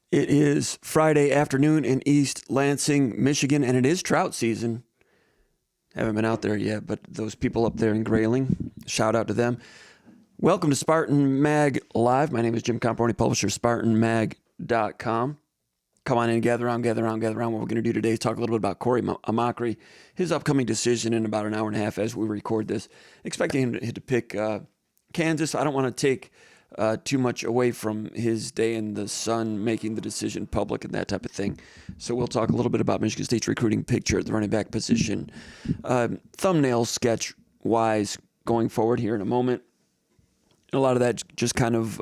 It is Friday afternoon in East Lansing, Michigan, and it is trout season. Haven't been out there yet, but those people up there in Grayling, shout out to them. Welcome to Spartan Mag Live. My name is Jim Comparoni, publisher of SpartanMag.com. Come on in, gather around. What we're going to do today is talk a little bit about Cory amacher, his upcoming decision in about an hour and a half as we record this. Expecting him to pick Kansas. I don't want to take too much away from his day in the sun, making the decision public and that type of thing. So we'll talk a little bit about Michigan State's recruiting picture at the running back position. Thumbnail sketch-wise going forward here in a moment. A lot of that just kind of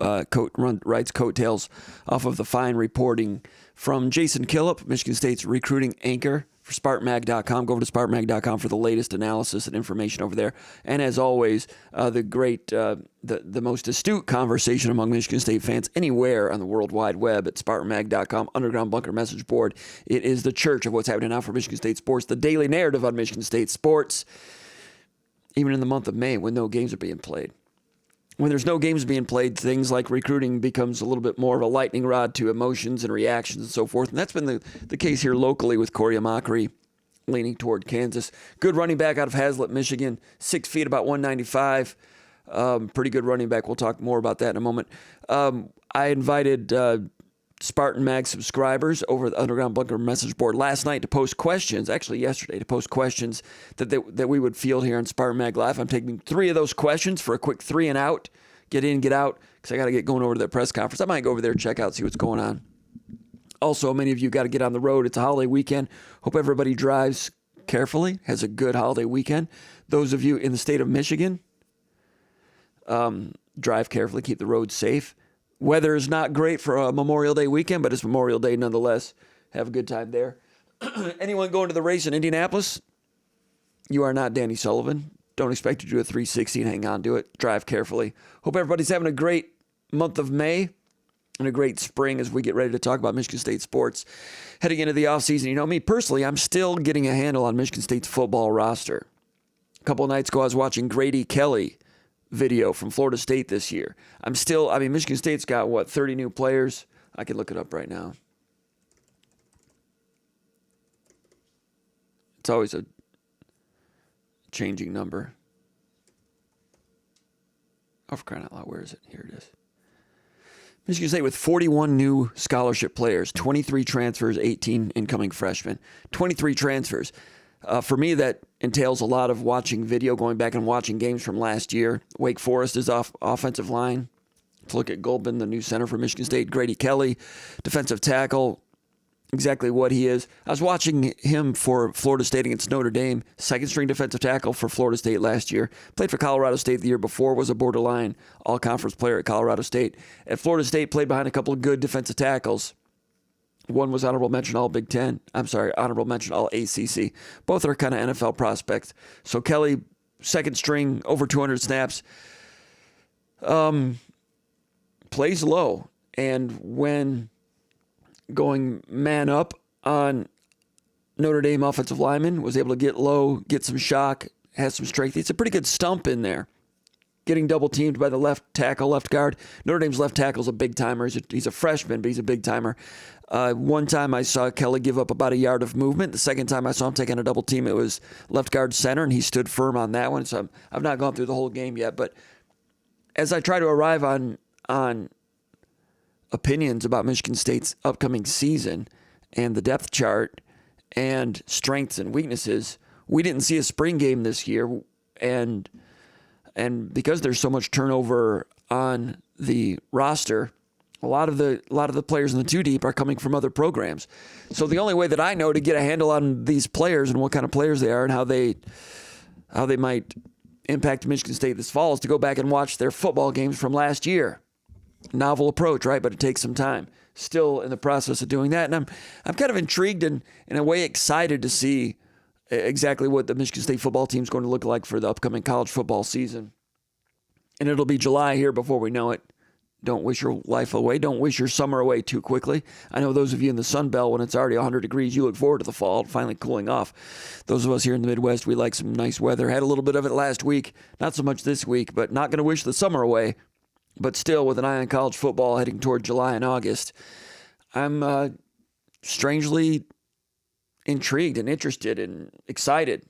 rides coattails off of the fine reporting from Jason Killip, Michigan State's recruiting anchor for SpartanMag.com. Go over to SpartanMag.com for the latest analysis and information over there. And as always, the most astute conversation among Michigan State fans anywhere on the World Wide Web at SpartanMag.com, Underground Bunker Message Board. It is the church of what's happening now for Michigan State sports, the daily narrative on Michigan State sports, even in the month of May when no games are being played. When there's no games being played, things like recruiting becomes a little bit more of a lightning rod to emotions and reactions and so forth. And that's been the case here locally with Cory amacher leaning toward Kansas. Good running back out of Hazlet, Michigan, 6 feet, about 195. Pretty good running back. We'll talk more about that in a moment. I invited Spartan Mag subscribers over the Underground Bunker message board last night to post questions, actually yesterday, to post questions that we would field here on Spartan Mag Live. I'm taking 3 of those questions for a quick 3 and out. Get in, get out, because I got to get going over to the press conference. I might go over there, check out, see what's going on. Also, many of you got to get on the road. It's a holiday weekend. Hope everybody drives carefully, has a good holiday weekend. Those of you in the state of Michigan, drive carefully, keep the roads safe. Weather is not great for a Memorial Day weekend, but it's Memorial Day nonetheless. Have a good time there. Anyone going to the race in Indianapolis? You are not Danny Sullivan. Don't expect you to do a 360 and hang on to it. Drive carefully. Hope everybody's having a great month of May and a great spring as we get ready to talk about Michigan State sports. Heading into the offseason, you know me personally, I'm still getting a handle on Michigan State's football roster. A couple of nights ago, I was watching Grady Kelly video from Florida State this year. Michigan State's got, 30 new players? I can look it up right now. It's always a changing number. Oh, for crying out loud, where is it? Here it is. Michigan State with 41 new scholarship players, 23 transfers, 18 incoming freshmen. 23 transfers. For me, that entails a lot of watching video, going back and watching games from last year. Wake Forest is off offensive line. Let's look at Goldman, the new center for Michigan State. Grady Kelly, defensive tackle, exactly what he is. I was watching him for Florida State against Notre Dame, second-string defensive tackle for Florida State last year. Played for Colorado State the year before, was a borderline all-conference player at Colorado State. At Florida State, played behind a couple of good defensive tackles. One was honorable mention All Big Ten. Honorable mention All ACC. Both are kind of NFL prospects. So Kelly, second string, over 200 snaps, plays low. And when going man up on Notre Dame offensive lineman, was able to get low, get some shock, has some strength. It's a pretty good stump in there. Getting double teamed by the left tackle, left guard. Notre Dame's left tackle is a big timer. He's a freshman, but he's a big timer. One time I saw Kelly give up about a yard of movement. The second time I saw him taking a double team, it was left guard center, and he stood firm on that one. So I've not gone through the whole game yet, but as I try to arrive on opinions about Michigan State's upcoming season and the depth chart and strengths and weaknesses, we didn't see a spring game this year, and because there's so much turnover on the roster, a lot of the players in the 2 deep are coming from other programs. So the only way that I know to get a handle on these players and what kind of players they are and how they might impact Michigan State this fall is to go back and watch their football games from last year. Novel approach, right? But it takes some time. Still in the process of doing that, and I'm kind of intrigued and in a way excited to see exactly what the Michigan State football team is going to look like for the upcoming college football season. And it'll be July here before we know it. Don't wish your life away. Don't wish your summer away too quickly. I know those of you in the Sun Belt, when it's already 100 degrees, you look forward to the fall, finally cooling off. Those of us here in the Midwest, we like some nice weather. Had a little bit of it last week. Not so much this week, but not going to wish the summer away. But still, with an eye on college football heading toward July and August, I'm strangely intrigued and interested and excited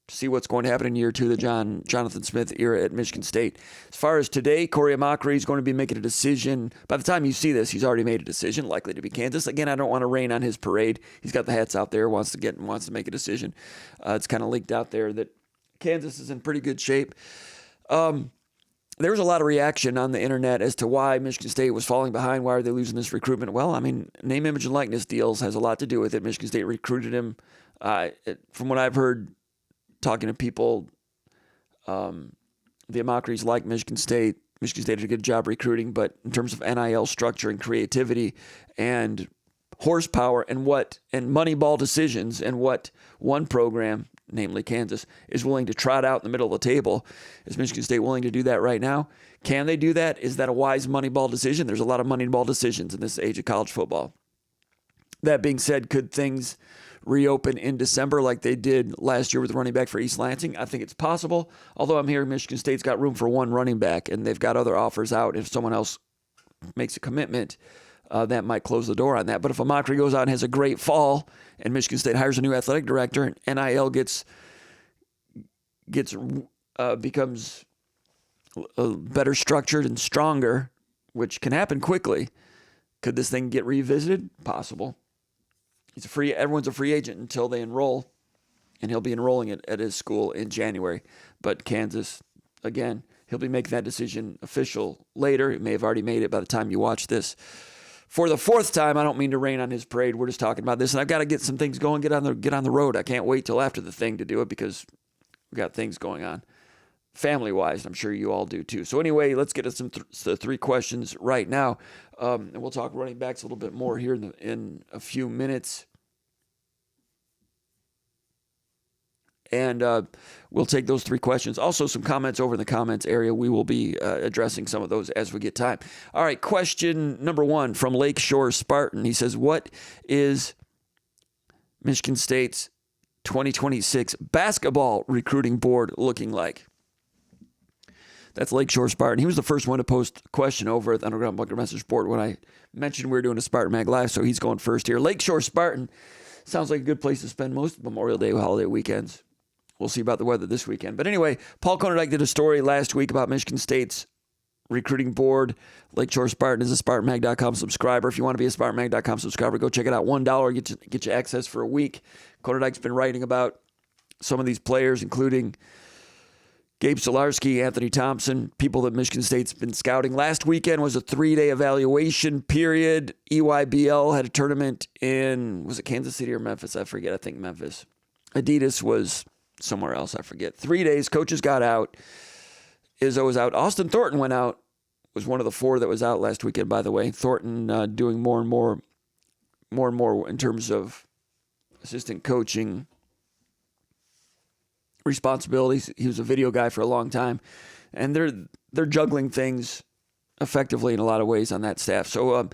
to see what's going to happen in year 2 of the Jonathan Smith era at Michigan State. As far as today, Cory is going to be making a decision. By the time you see this, he's already made a decision, likely to be Kansas. Again, I don't want to rain on his parade. He's got the hats out there, wants to make a decision. It's kind of leaked out there that Kansas is in pretty good shape. There was a lot of reaction on the internet as to why Michigan State was falling behind. Why are they losing this recruitment? Well, I mean, name, image, and likeness deals has a lot to do with it. Michigan State recruited him. From what I've heard, talking to people, the amacheries like Michigan State. Michigan State did a good job recruiting, but in terms of NIL structure and creativity and horsepower and Moneyball decisions and what one program, namely Kansas, is willing to trot out in the middle of the table, is Michigan State willing to do that right now? Can they do that? Is that a wise Moneyball decision? There's a lot of Moneyball decisions in this age of college football. That being said, could things reopen in December like they did last year with the running back for East Lansing? I think it's possible, although I'm hearing Michigan State's got room for one running back, and they've got other offers out. If someone else makes a commitment, that might close the door on that. But if Amacher goes out and has a great fall, and Michigan State hires a new athletic director, and NIL becomes better structured and stronger, which can happen quickly, could this thing get revisited? Possible. Everyone's a free agent until they enroll, and he'll be enrolling at his school in January. But Kansas, again, he'll be making that decision official later. He may have already made it by the time you watch this. For the 4th time, I don't mean to rain on his parade. We're just talking about this, and I've got to get some things going, get on the road. I can't wait till after the thing to do it because we've got things going on family-wise. I'm sure you all do too. So anyway, let's get to the 3 questions right now. And we'll talk running backs a little bit more here in a few minutes. And we'll take those 3 questions. Also, some comments over in the comments area. We will be addressing some of those as we get time. All right, question number 1 from Lakeshore Spartan. He says, what is Michigan State's 2026 basketball recruiting board looking like? That's Lakeshore Spartan. He was the first one to post a question over at the Underground Bunker message board when I mentioned we were doing a SpartanMag Live, so he's going first here. Lakeshore Spartan sounds like a good place to spend most Memorial Day holiday weekends. We'll see about the weather this weekend. But anyway, Paul Konerdijk did a story last week about Michigan State's recruiting board. Lakeshore Spartan is a SpartanMag.com subscriber. If you want to be a SpartanMag.com subscriber, go check it out. $1 get you access for a week. Konerdijk's been writing about some of these players, including Gabe Solarski, Anthony Thompson, people that Michigan State's been scouting. Last weekend was a 3-day evaluation period. EYBL had a tournament in, was it Kansas City or Memphis? I forget. I think Memphis. Adidas was somewhere else. I forget. 3 days. Coaches got out. Izzo was out. Austin Thornton went out. Was one of the 4 that was out last weekend, by the way. Thornton doing more and more in terms of assistant coaching responsibilities. He was a video guy for a long time, and they're juggling things effectively in a lot of ways on that staff. So in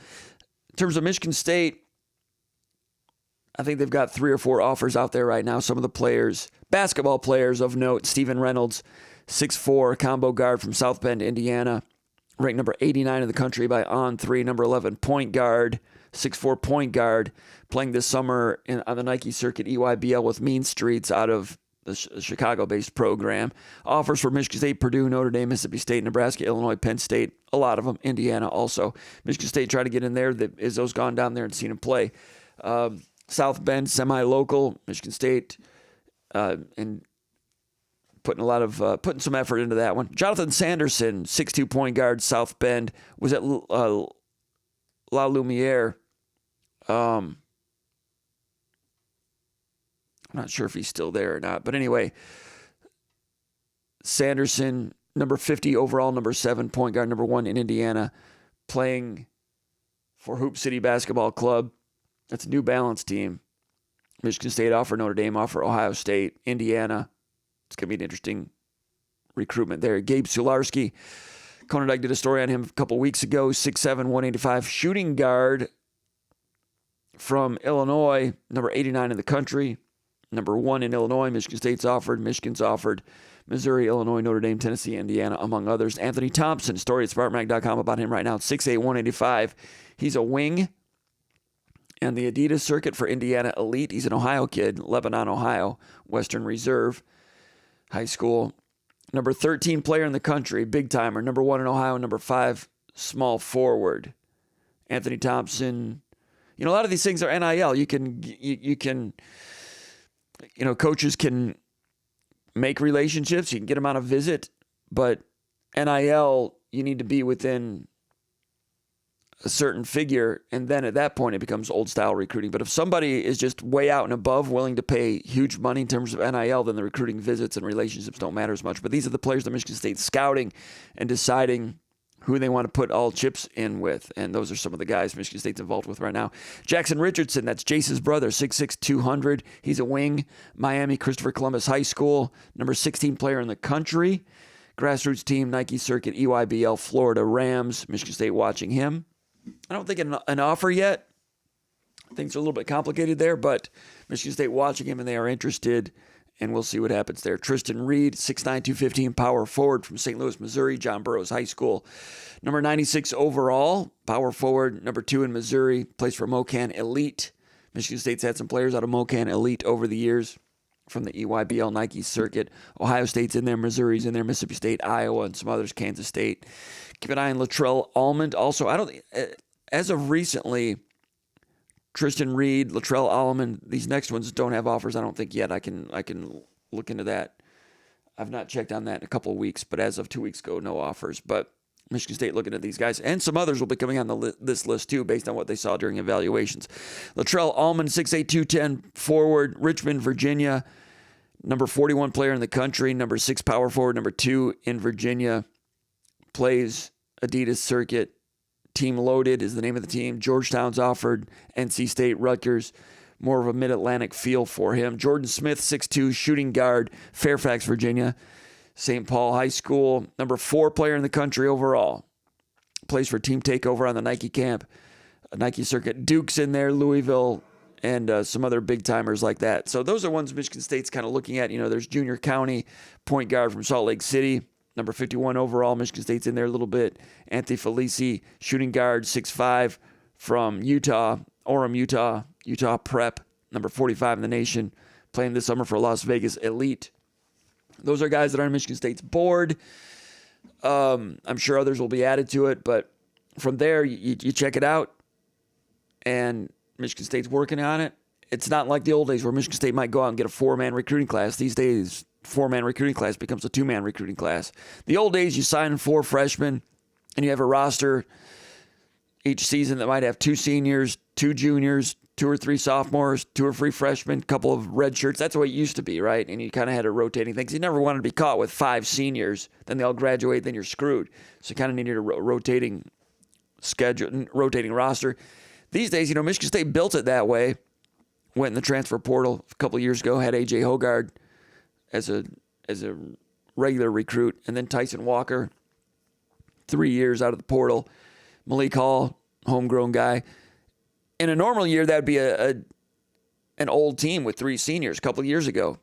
terms of Michigan State, I think they've got 3 or 4 offers out there right now. Some of the players, basketball players of note: Stephen Reynolds, 6'4", combo guard from South Bend, Indiana, ranked number 89 in the country by On3. Number 11, point guard, 6'4" point guard, playing this summer on the Nike circuit, EYBL with Mean Streets out of the Chicago-based program. Offers for Michigan State, Purdue, Notre Dame, Mississippi State, Nebraska, Illinois, Penn State, a lot of them, Indiana also. Michigan State tried to get in there. Izzo's gone down there and seen him play. South Bend, semi-local, Michigan State, and putting some effort into that one. Jonathan Sanderson, 6'2" point guard, South Bend, was at La Lumiere. I'm not sure if he's still there or not. But anyway, Sanderson, number 50 overall, number 7, point guard, number 1 in Indiana, playing for Hoop City Basketball Club. That's a New Balance team. Michigan State offer, Notre Dame offer, Ohio State, Indiana. It's going to be an interesting recruitment there. Gabe Solarski, Konerdijk did a story on him a couple weeks ago, 6'7", 185, shooting guard from Illinois, number 89 in the country. Number 1 in Illinois, Michigan State's offered, Michigan's offered, Missouri, Illinois, Notre Dame, Tennessee, Indiana, among others. Anthony Thompson, story at SpartanMag.com about him right now, 6'8", 185. He's a wing. And the Adidas circuit for Indiana Elite. He's an Ohio kid, Lebanon, Ohio, Western Reserve High School. Number 13 player in the country, big timer. Number 1 in Ohio, number 5 small forward. Anthony Thompson. A lot of these things are NIL. You can, coaches can make relationships. You can get them on a visit, but NIL, you need to be within a certain figure, and then at that point it becomes old style recruiting. But if somebody is just way out and above, willing to pay huge money in terms of NIL, then the recruiting visits and relationships don't matter as much. But these are the players that Michigan State's scouting and deciding who they want to put all chips in with. And those are some of the guys Michigan State's involved with right now. Jackson Richardson, that's Jace's brother, 6'6", 200. He's a wing, Miami Christopher Columbus High School, number 16 player in the country. Grassroots team, Nike Circuit, EYBL, Florida Rams. Michigan State watching him. I don't think an offer yet. Things are a little bit complicated there, but Michigan State watching him and they are interested, and we'll see what happens there. Tristan Reed, 6'9", 215, power forward from St. Louis, Missouri, John Burroughs High School. Number 96 overall, power forward, number 2 in Missouri, plays for Mocan Elite. Michigan State's had some players out of Mocan Elite over the years from the EYBL Nike Circuit. Ohio State's in there, Missouri's in there, Mississippi State, Iowa, and some others, Kansas State. Keep an eye on Latrell Almond. Also, as of recently, Tristan Reed, Latrell Almond, these next ones don't have offers, I don't think yet. I can look into that. I've not checked on that in a couple of weeks, but as of 2 weeks ago, no offers. But Michigan State looking at these guys, and some others will be coming on this list too, based on what they saw during evaluations. Latrell Almond, 6'8", 210, forward, Richmond, Virginia, number 41 player in the country, number 6 power forward, number 2 in Virginia, plays Adidas Circuit. Team Loaded is the name of the team. Georgetown's offered, NC State, Rutgers, more of a mid-Atlantic feel for him. Jordan Smith, 6'2", shooting guard, Fairfax, Virginia, St. Paul High School, number 4 player in the country overall. Plays for Team Takeover on the Nike camp, Nike Circuit. Duke's in there, Louisville, and some other big-timers like that. So those are ones Michigan State's kind of looking at. There's Junior County, point guard from Salt Lake City, number 51 overall. Michigan State's in there a little bit. Anthony Felici, shooting guard, 6'5", from Utah, Orem, Utah Prep, number 45 in the nation, playing this summer for Las Vegas Elite. Those are guys that are on Michigan State's board. I'm sure others will be added to it, but from there, you check it out, and Michigan State's working on it. It's not like the old days where Michigan State might go out and get a 4-man recruiting class. These days, 4-man recruiting class becomes a 2-man recruiting class. The old days, you sign 4 freshmen, and you have a roster each season that might have 2 seniors, 2 juniors, 2 or 3 sophomores, 2 or 3 freshmen, a couple of red shirts. That's the way it used to be, right? And you kind of had a rotating thing. You never wanted to be caught with 5 seniors. Then they all graduate, then you're screwed. So you kind of needed a rotating schedule, rotating roster. These days, Michigan State built it that way. Went in the transfer portal a couple of years ago, had A.J. Hogard as a regular recruit, and then Tyson Walker, 3 years out of the portal. Malik Hall, homegrown guy. In a normal year, that'd be an old team with 3 seniors a couple of years ago.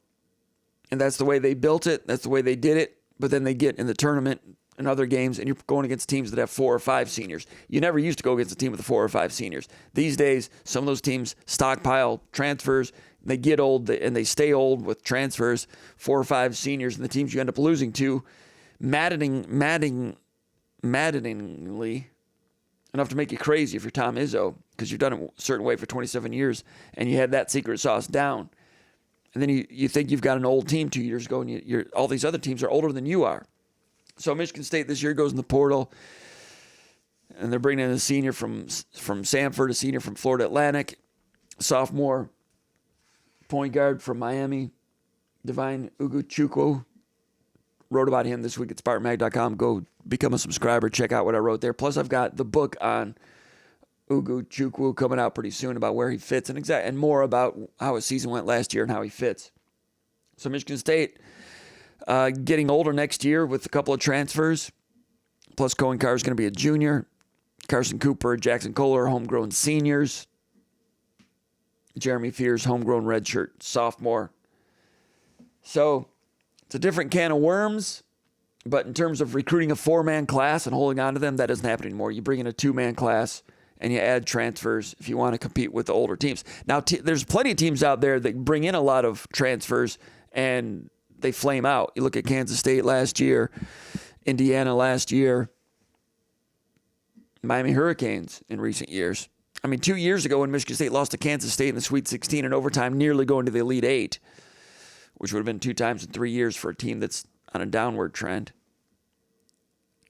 And that's the way they built it. That's the way they did it. But then they get in the tournament and other games, and you're going against teams that have 4 or 5 seniors. You never used to go against a team with 4 or 5 seniors. These days, some of those teams stockpile transfers. They get old, and they stay old with transfers, 4 or 5 seniors, and the teams you end up losing to, maddeningly, enough to make you crazy if you're Tom Izzo, because you've done it a certain way for 27 years, and you had that secret sauce down. And then you think you've got an old team 2 years ago, and all these other teams are older than you are. So Michigan State this year goes in the portal, and they're bringing in a senior from Samford, a senior from Florida Atlantic, sophomore point guard from Miami, Divine Ugochukwu. Wrote about him this week at SpartanMag.com. Go become a subscriber. Check out what I wrote there. Plus, I've got the book on Ugochukwu coming out pretty soon about where he fits and more about how his season went last year and how he fits. So Michigan State getting older next year with a couple of transfers. Plus, Cohen Carr is going to be a junior. Carson Cooper, Jackson Kohler, homegrown seniors. Jeremy Fears, homegrown redshirt sophomore. So it's a different can of worms, but in terms of recruiting a 4-man class and holding on to them, that doesn't happen anymore. You bring in a 2-man class, and you add transfers if you want to compete with the older teams. Now, there's plenty of teams out there that bring in a lot of transfers and they flame out. You look at Kansas State last year, Indiana last year, Miami Hurricanes in recent years. I mean, 2 years ago when Michigan State lost to Kansas State in the Sweet 16 in overtime, nearly going to the Elite Eight, which would have been 2 times in 3 years for a team that's on a downward trend.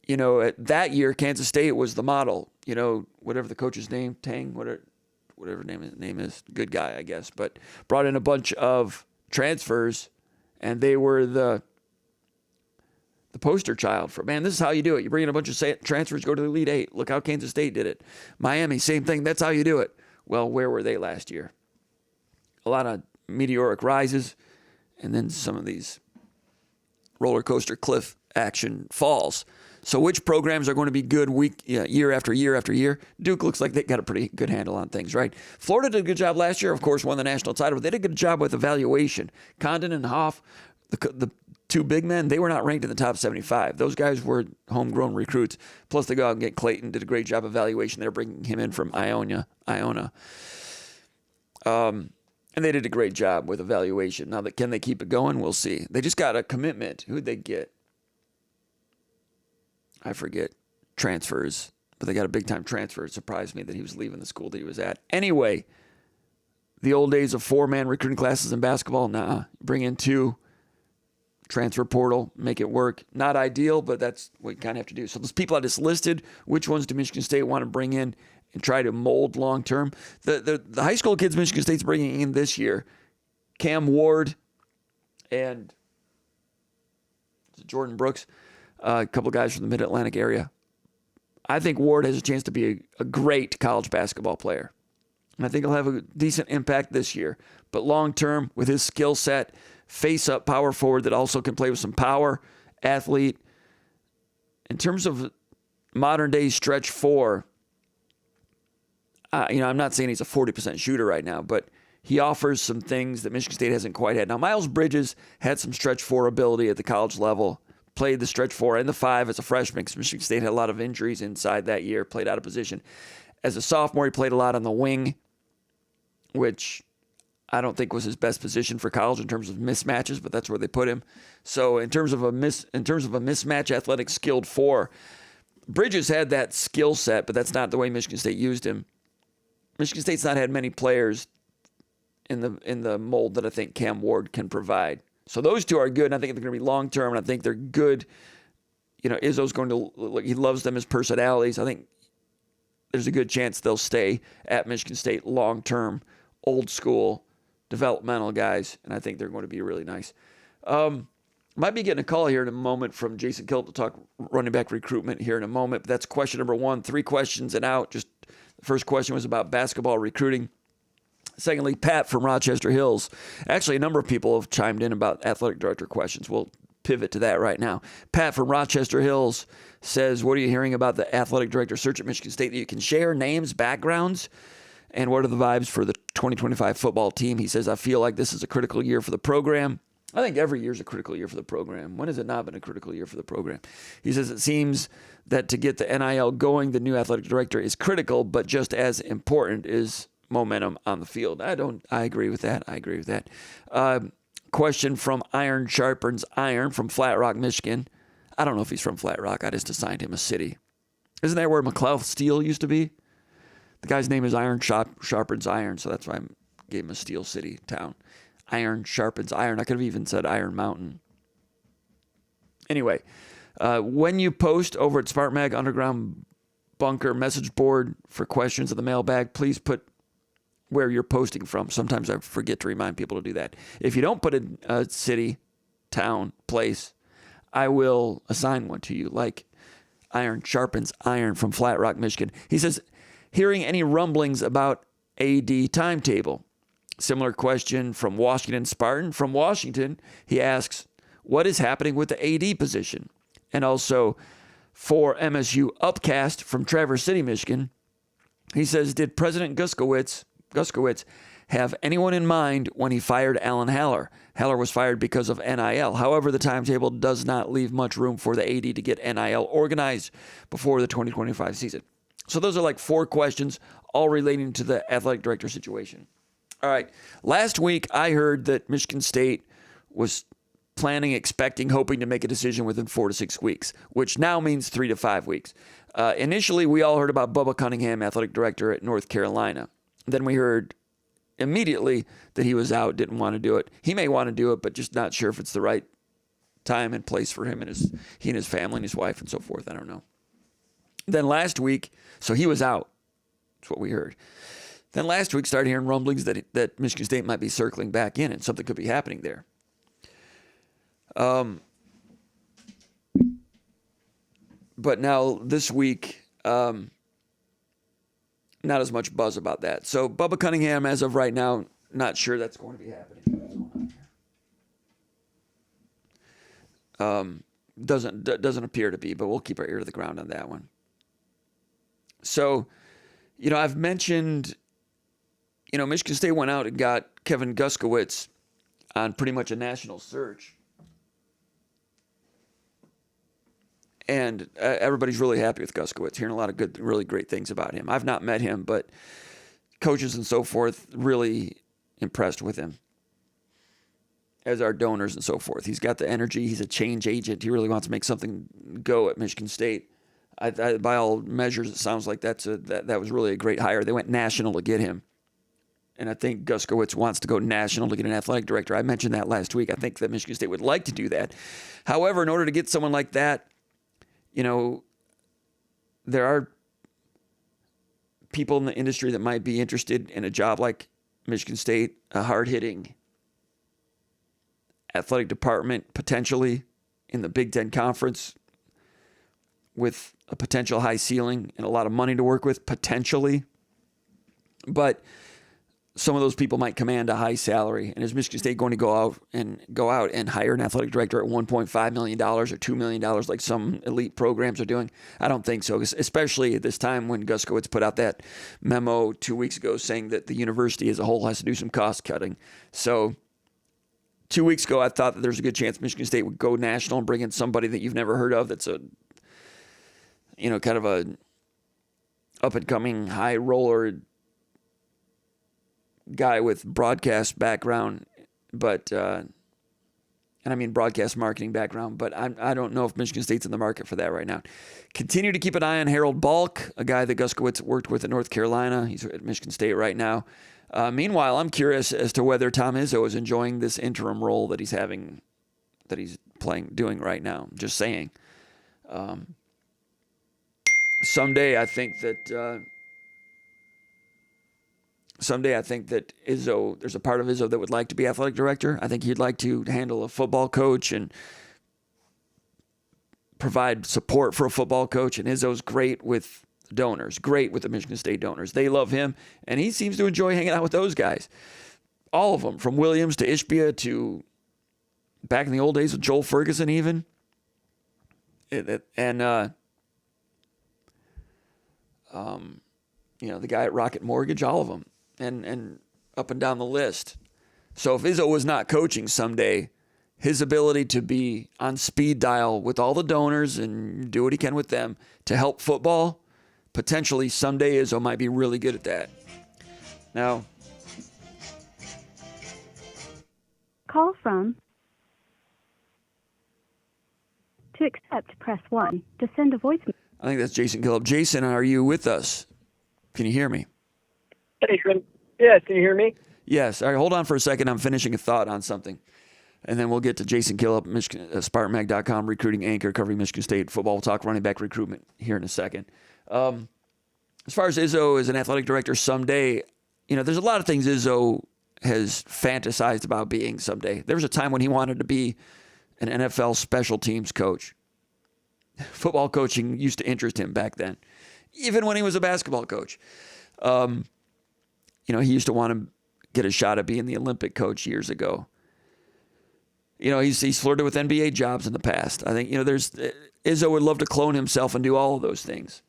You know, that year, Kansas State was the model. You know, whatever the coach's name, Tang, whatever name is, good guy, I guess, but brought in a bunch of transfers, and they were the poster child for, man, this is how you do it. You bring in a bunch of transfers, go to the Elite Eight. Look how Kansas State did it. Miami, same thing. That's how you do it. Well, where were they last year? A lot of meteoric rises, and then some of these roller coaster cliff action falls. So which programs are going to be good year after year after year? Duke looks like they got a pretty good handle on things, right? Florida did a good job last year, of course, won the national title, but they did a good job with evaluation. Condon and Hoff, the 2 big men, they were not ranked in the top 75. Those guys were homegrown recruits. Plus, they go out and get Clayton, did a great job of evaluation. They're bringing him in from Iona. And they did a great job with evaluation. Now, can they keep it going? We'll see. They just got a commitment. Who'd they get? I forget. Transfers. But they got a big-time transfer. It surprised me that he was leaving the school that he was at. Anyway, the old days of 4-man recruiting classes in basketball, nah. Bring in 2. Transfer portal, make it work. Not ideal, but that's what you kind of have to do. So those people I just listed, which ones do Michigan State want to bring in and try to mold long-term? The high school kids Michigan State's bringing in this year, Cam Ward and Jordan Brooks, a couple of guys from the Mid-Atlantic area. I think Ward has a chance to be a great college basketball player. And I think he'll have a decent impact this year. But long-term, with his skill set, face-up power forward that also can play with some power, athlete. In terms of modern-day stretch 4, I'm not saying he's a 40% shooter right now, but he offers some things that Michigan State hasn't quite had. Now, Miles Bridges had some stretch 4 ability at the college level, played the stretch 4 and the 5 as a freshman because Michigan State had a lot of injuries inside that year, played out of position. As a sophomore, he played a lot on the wing, which I don't think was his best position for college in terms of mismatches, but that's where they put him. So in terms of a mismatch athletic skilled 4, Bridges had that skill set, but that's not the way Michigan State used him. Michigan State's not had many players in the mold that I think Cam Ward can provide. So those 2 are good, and I think they're going to be long term, and I think they're good. You know, Izzo's going to look, he loves them as personalities. I think there's a good chance they'll stay at Michigan State long term, old school, developmental guys, and I think they're going to be really nice. Might be getting a call here in a moment from Jason Kilt to talk running back recruitment here in a moment, but that's question number 1. 3 questions and out. Just the first question was about basketball recruiting. Secondly, Pat from Rochester Hills. Actually, a number of people have chimed in about athletic director questions. We'll pivot to that right now. Pat from Rochester Hills says, what are you hearing about the athletic director search at Michigan State that you can share? Names, backgrounds, and what are the vibes for the 2025 football team? He says, I feel like this is a critical year for the program. I think every year is a critical year for the program. When has it not been a critical year for the program? He says, it seems that to get the NIL going, the new athletic director is critical, but just as important is momentum on the field. I agree with that. Question from Iron Sharpens Iron from Flat Rock, Michigan. I don't know if he's from Flat Rock. I just assigned him a city. Isn't that where McLeod Steel used to be? The guy's name is Iron Sharpens Iron, so that's why I gave him a Steel City town. Iron Sharpens Iron. I could have even said Iron Mountain. Anyway, when you post over at SpartanMag Underground Bunker message board for questions in the mailbag, please put where you're posting from. Sometimes I forget to remind people to do that. If you don't put a city, town, place, I will assign one to you, like Iron Sharpens Iron from Flat Rock, Michigan. He says, hearing any rumblings about AD timetable? Similar question from Washington Spartan. From Washington, he asks, what is happening with the AD position? And also for MSU Upcast from Traverse City, Michigan, he says, did President Guskowitz have anyone in mind when he fired Alan Haller? Haller was fired because of NIL. However, the timetable does not leave much room for the AD to get NIL organized before the 2025 season. So those are like 4 questions, all relating to the athletic director situation. All right. Last week, I heard that Michigan State was planning, expecting, hoping to make a decision within 4 to 6 weeks, which now means 3 to 5 weeks. Initially, we all heard about Bubba Cunningham, athletic director at North Carolina. Then we heard immediately that he was out, didn't want to do it. He may want to do it, but just not sure if it's the right time and place for him and his family and his wife and so forth. I don't know. Then last week, so he was out. That's what we heard. Then last week, started hearing rumblings that Michigan State might be circling back in and something could be happening there. But now this week, not as much buzz about that. So Bubba Cunningham, as of right now, not sure that's going to be happening. Doesn't appear to be, but we'll keep our ear to the ground on that one. So, I've mentioned, Michigan State went out and got Kevin Guskowitz on pretty much a national search. And everybody's really happy with Guskowitz, hearing a lot of good, really great things about him. I've not met him, but coaches and so forth really impressed with him, as are donors and so forth. He's got the energy. He's a change agent. He really wants to make something go at Michigan State. By all measures, it sounds like that was really a great hire. They went national to get him. And I think Guskowitz wants to go national to get an athletic director. I mentioned that last week. I think that Michigan State would like to do that. However, in order to get someone like that, there are people in the industry that might be interested in a job like Michigan State, a hard-hitting athletic department, potentially in the Big Ten Conference with a potential high ceiling and a lot of money to work with, potentially. But some of those people might command a high salary. And is Michigan State going to go out and hire an athletic director at $1.5 million or $2 million like some elite programs are doing? I don't think so, especially at this time when Guskowitz put out that memo 2 weeks ago saying that the university as a whole has to do some cost cutting. So 2 weeks ago, I thought that there's a good chance Michigan State would go national and bring in somebody that you've never heard of that's a, kind of a up-and-coming high roller guy with broadcast background, but and I mean broadcast marketing background, but I don't know if Michigan State's in the market for that right now. Continue to keep an eye on Harold Balk, a guy that Guskowitz worked with at North Carolina. He's at Michigan State right now. Meanwhile, I'm curious as to whether Tom Izzo is enjoying this interim role that he's doing right now. Just saying. Someday I think that Izzo, there's a part of Izzo that would like to be athletic director. I think he'd like to handle a football coach and provide support for a football coach. And Izzo's great with donors, great with the Michigan State donors. They love him, and he seems to enjoy hanging out with those guys. All of them, from Williams to Ishbia to back in the old days with Joel Ferguson even. The guy at Rocket Mortgage, all of them. And up and down the list. So if Izzo was not coaching someday, his ability to be on speed dial with all the donors and do what he can with them to help football, potentially someday Izzo might be really good at that. Now, call from. To accept, press 1. To send a voicemail. I think that's Jason Gillip. Jason, are you with us? Can you hear me? Hey, yes, can you hear me? Yes. All right, hold on for a second. I'm finishing a thought on something. And then we'll get to Jason Gillip, SpartanMag.com, recruiting anchor, covering Michigan State football. We'll talk running back recruitment here in a second. As far as Izzo as an athletic director someday, there's a lot of things Izzo has fantasized about being someday. There was a time when he wanted to be an NFL special teams coach. Football coaching used to interest him back then, even when he was a basketball coach. He used to want to get a shot at being the Olympic coach years ago. He's flirted with NBA jobs in the past. I think, Izzo would love to clone himself and do all of those things.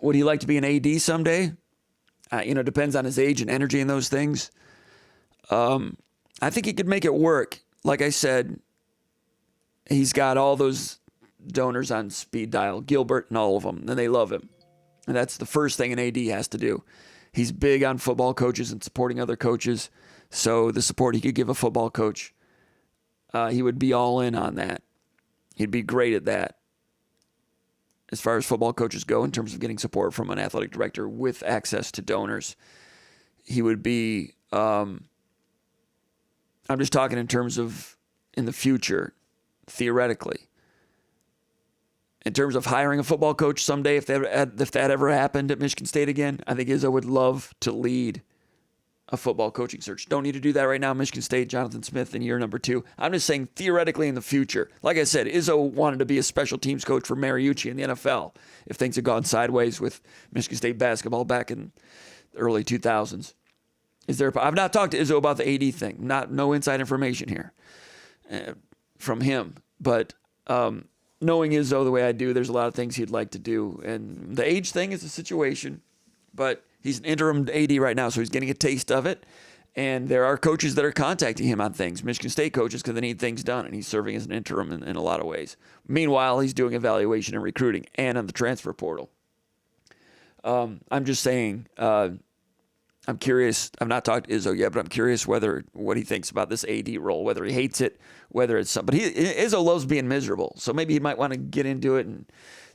Would he like to be an AD someday? Depends on his age and energy and those things. I think he could make it work. Like I said, he's got all those donors on speed dial, Gilbert and all of them, and they love him. And that's the first thing an AD has to do. He's big on football coaches and supporting other coaches. So the support he could give a football coach, he would be all in on that. He'd be great at that. As far as football coaches go, in terms of getting support from an athletic director with access to donors, he would be, I'm just talking in terms of in the future, theoretically. In terms of hiring a football coach someday, if that ever happened at Michigan State again, I think Izzo would love to lead a football coaching search. Don't need to do that right now. Michigan State, Jonathan Smith in year number 2. I'm just saying theoretically in the future. Like I said, Izzo wanted to be a special teams coach for Mariucci in the NFL if things had gone sideways with Michigan State basketball back in the early 2000s. I've not talked to Izzo about the AD thing. No inside information here from him. But knowing Izzo the way I do, there's a lot of things he'd like to do. And the age thing is a situation, but he's an interim AD right now, so he's getting a taste of it. And there are coaches that are contacting him on things, Michigan State coaches, because they need things done, and he's serving as an interim in a lot of ways. Meanwhile, he's doing evaluation and recruiting and on the transfer portal. I'm just saying, I'm curious. I've not talked to Izzo yet, but I'm curious what he thinks about this AD role, whether he hates it, whether it's something. But Izzo loves being miserable, so maybe he might want to get into it and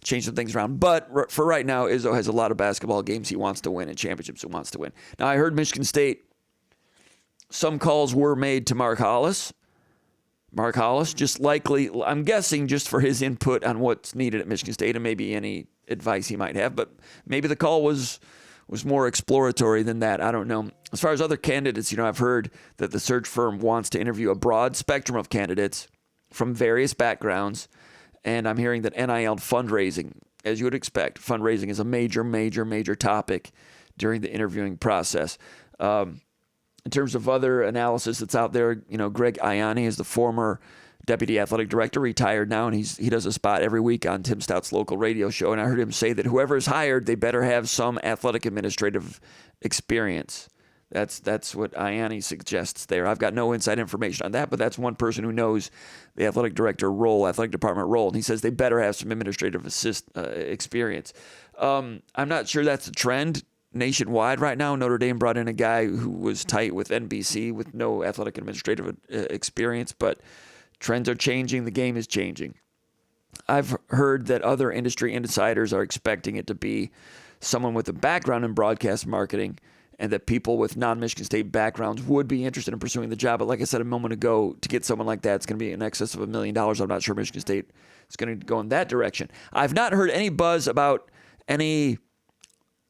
change some things around. But for right now, Izzo has a lot of basketball games he wants to win and championships he wants to win. Now, I heard Michigan State, some calls were made to Mark Hollis. Mark Hollis, just likely, I'm guessing just for his input on what's needed at Michigan State and maybe any advice he might have. But maybe the call was more exploratory than that. I don't know. As far as other candidates, I've heard that the search firm wants to interview a broad spectrum of candidates from various backgrounds. And I'm hearing that NIL fundraising, as you would expect, fundraising is a major topic during the interviewing process. In terms of other analysis that's out there, Greg Ianni is the former deputy athletic director, retired now, and he does a spot every week on Tim Stout's local radio show. And I heard him say that whoever is hired, they better have some athletic administrative experience. That's what Ianni suggests there. I've got no inside information on that, but that's one person who knows the athletic director role, athletic department role, and he says they better have some administrative experience. I'm not sure that's a trend nationwide right now. Notre Dame brought in a guy who was tight with NBC with no athletic administrative experience, but trends are changing. The game is changing. I've heard that other industry insiders are expecting it to be someone with a background in broadcast marketing, and that people with non-Michigan State backgrounds would be interested in pursuing the job. But like I said a moment ago, to get someone like that, it's going to be in excess of $1 million. I'm not sure Michigan State is going to go in that direction. I've not heard any buzz about any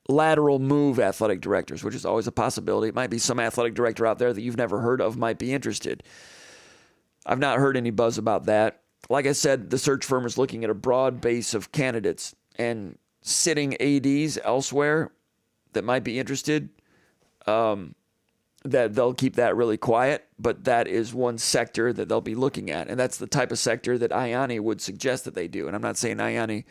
lateral move athletic directors, which is always a possibility. It might be some athletic director out there that you've never heard of might be interested. I've not heard any buzz about that. Like I said, the search firm is looking at a broad base of candidates and sitting ADs elsewhere that might be interested. That they'll keep that really quiet, but that is one sector that they'll be looking at. And that's the type of sector that Ianni would suggest that they do. And I'm not saying Ianni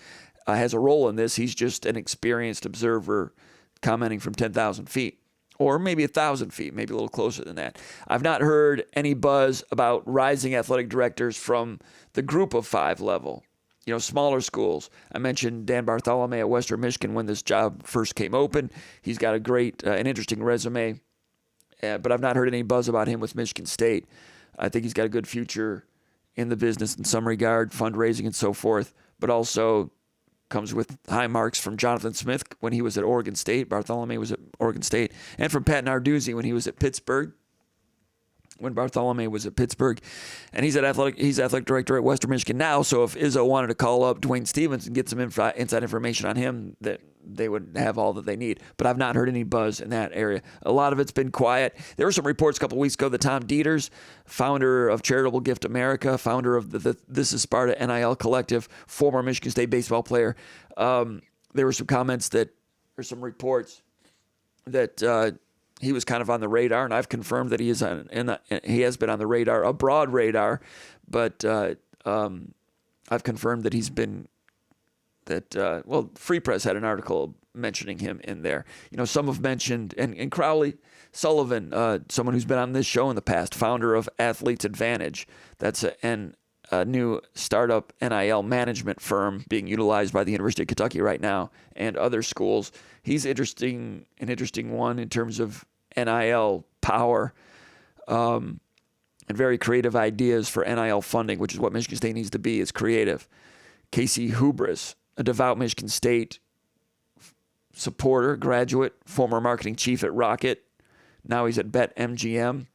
has a role in this. He's just an experienced observer commenting from 10,000 feet. Or maybe 1,000 feet, maybe a little closer than that. I've not heard any buzz about rising athletic directors from the group of 5 level, smaller schools. I mentioned Dan Bartholomew at Western Michigan when this job first came open. He's got a great, an interesting resume, but I've not heard any buzz about him with Michigan State. I think he's got a good future in the business in some regard, fundraising and so forth, but also comes with high marks from Jonathan Smith when he was at Oregon State. Bartholomew was at Oregon State. And from Pat Narduzzi when he was at Pittsburgh. When Bartholomew was at Pittsburgh. And he's athletic director at Western Michigan now. So if Izzo wanted to call up Dwayne Stevens and get some inside information on him, that they would have all that they need. But I've not heard any buzz in that area. A lot of it's been quiet. There were some reports a couple weeks ago that Tom Dieters, founder of Charitable Gift America, founder of the This is Sparta NIL Collective, former Michigan State baseball player, there were some comments some reports that he was kind of on the radar, and I've confirmed that he has been on the radar, a broad radar, but I've confirmed that he's been Free Press had an article mentioning him in there. Some have mentioned, and Crowley Sullivan, someone who's been on this show in the past, founder of Athletes Advantage. That's an a new startup NIL management firm being utilized by the University of Kentucky right now and other schools. He's an interesting one in terms of NIL power and very creative ideas for NIL funding, which is what Michigan State needs to be, is creative. Casey Hubris, a devout Michigan State supporter, graduate, former marketing chief at Rocket. Now he's at BetMGM.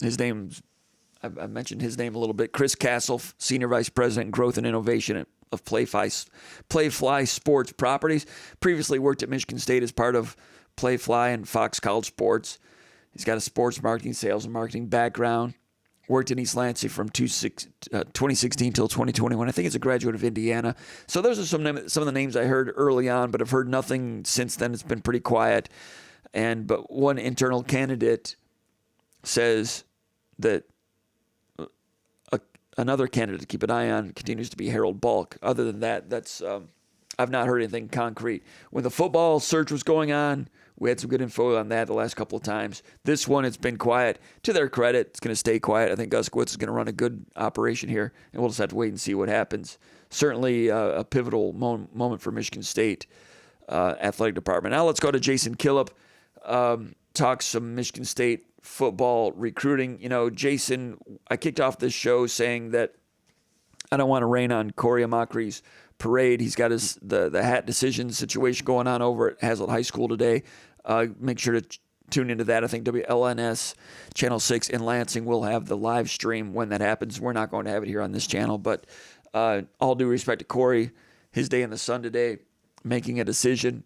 His name's, I mentioned his name a little bit. Chris Castle, Senior Vice President, Growth and Innovation of Playfly Sports Properties. Previously worked at Michigan State as part of Playfly and Fox College Sports. He's got a sports marketing, sales, and marketing background. Worked in East Lansing from 2016 till 2021. I think he's a graduate of Indiana. So those are some of the names I heard early on, but I've heard nothing since then. It's been pretty quiet. But one internal candidate says that another candidate to keep an eye on continues to be Harold Bulk. Other than that, that's I've not heard anything concrete. When the football search was going on, we had some good info on that the last couple of times. This one, it's been quiet. To their credit, it's going to stay quiet. I think Guskowitz is going to run a good operation here, and we'll just have to wait and see what happens. Certainly a pivotal moment for Michigan State athletic department. Now let's go to Jason Killip, talk some Michigan State football recruiting. You know, Jason, I kicked off this show saying that I don't want to rain on Cory amacher's parade. He's got the hat decision situation going on over at Hazlitt High School today. Make sure to tune into that. I think WLNS Channel 6 in Lansing will have the live stream when that happens. We're not going to have it here on this channel, but all due respect to Cory, his day in the sun today, making a decision.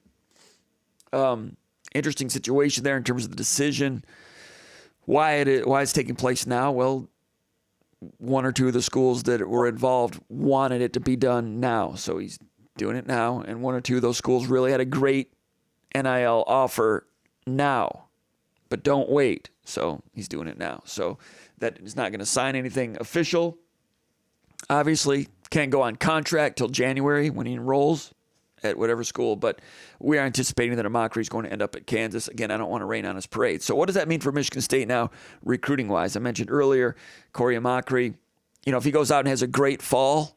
Interesting situation there in terms of the decision. Why it's taking place now? Well, one or two of the schools that were involved wanted it to be done now, so he's doing it now. And one or two of those schools really had a great NIL offer now, but don't wait. So he's doing it now. So that is not going to sign anything official. Obviously, can't go on contract till January when he enrolls at whatever school, but we are anticipating that amacher is going to end up at Kansas. Again, I don't want to rain on his parade. So what does that mean for Michigan State now, recruiting-wise? I mentioned earlier, Cory amacher, if he goes out and has a great fall,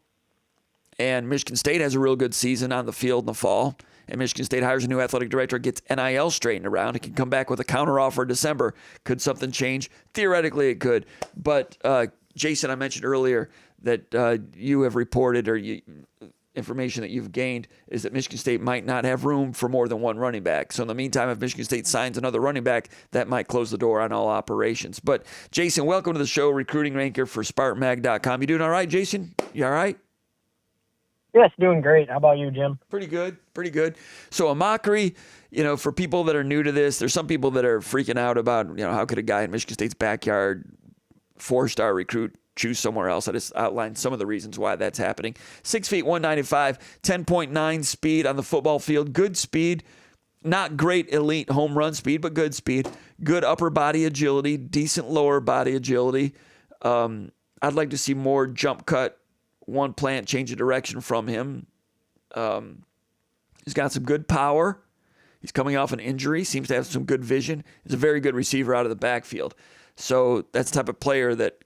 and Michigan State has a real good season on the field in the fall, and Michigan State hires a new athletic director, gets NIL straightened around, it can come back with a counteroffer in December. Could something change? Theoretically, it could. But, Jason, I mentioned earlier that you have reported, or information that you've gained is that Michigan State might not have room for more than one running back. So in the meantime, if Michigan State signs another running back, that might close the door on all operations. But Jason, welcome to the show, recruiting ranker for SpartanMag.com. You doing all right, Jason? You all right? Yes, doing great. How about you, Jim? Pretty good. So amacher, for people that are new to this, there's some people that are freaking out about, how could a guy in Michigan State's backyard, 4-star recruit, choose somewhere else. I just outlined some of the reasons why that's happening. 6 feet, 195, 10.9 speed on the football field. Good speed. Not great elite home run speed, but good speed. Good upper body agility. Decent lower body agility. I'd like to see more jump cut, one plant, change of direction from him. He's got some good power. He's coming off an injury. Seems to have some good vision. He's a very good receiver out of the backfield. So that's the type of player that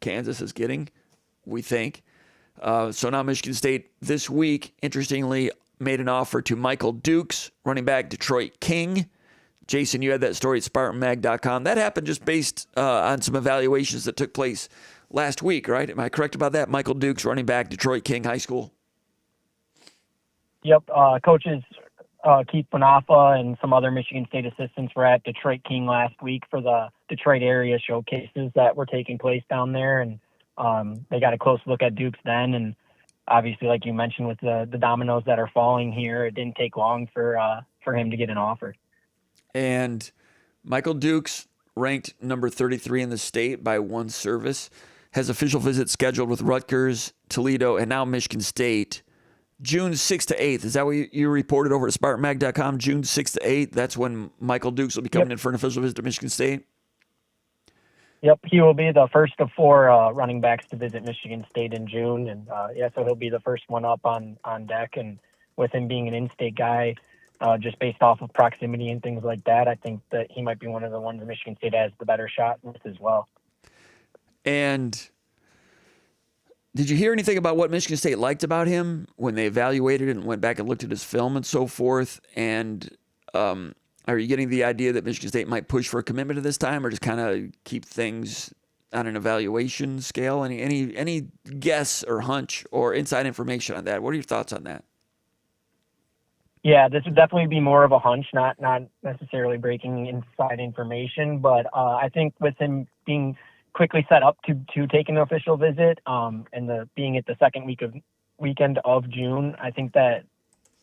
Kansas is getting, we think. So now Michigan State this week, interestingly, made an offer to Michael Dukes, running back Detroit King. Jason, you had that story at SpartanMag.com. That happened just based on some evaluations that took place last week, right? Am I correct about that? Michael Dukes, running back Detroit King High School. Yep. Coaches Keith Panafa and some other Michigan State assistants were at Detroit King last week for the Detroit area showcases that were taking place down there. And they got a close look at Dukes then. And obviously, like you mentioned, with the dominoes that are falling here, it didn't take long for him to get an offer. And Michael Dukes, ranked number 33 in the state by one service, has official visits scheduled with Rutgers, Toledo, and now Michigan State. June 6th to 8th. Is that what you reported over at SpartanMag.com? June 6th to 8th. That's when Michael Dukes will be coming in for an official visit to Michigan State? Yep. He will be the first of 4 running backs to visit Michigan State in June. And, so he'll be the first one up on deck. And with him being an in-state guy, just based off of proximity and things like that. I think that he might be one of the ones Michigan State has the better shot with as well. And did you hear anything about what Michigan State liked about him when they evaluated it and went back and looked at his film and so forth? And are you getting the idea that Michigan State might push for a commitment at this time, or just kind of keep things on an evaluation scale? Any guess or hunch or inside information on that? What are your thoughts on that? Yeah, this would definitely be more of a hunch, not necessarily breaking inside information. But I think with him being quickly set up to take an official visit, and being at the second weekend of June, I think that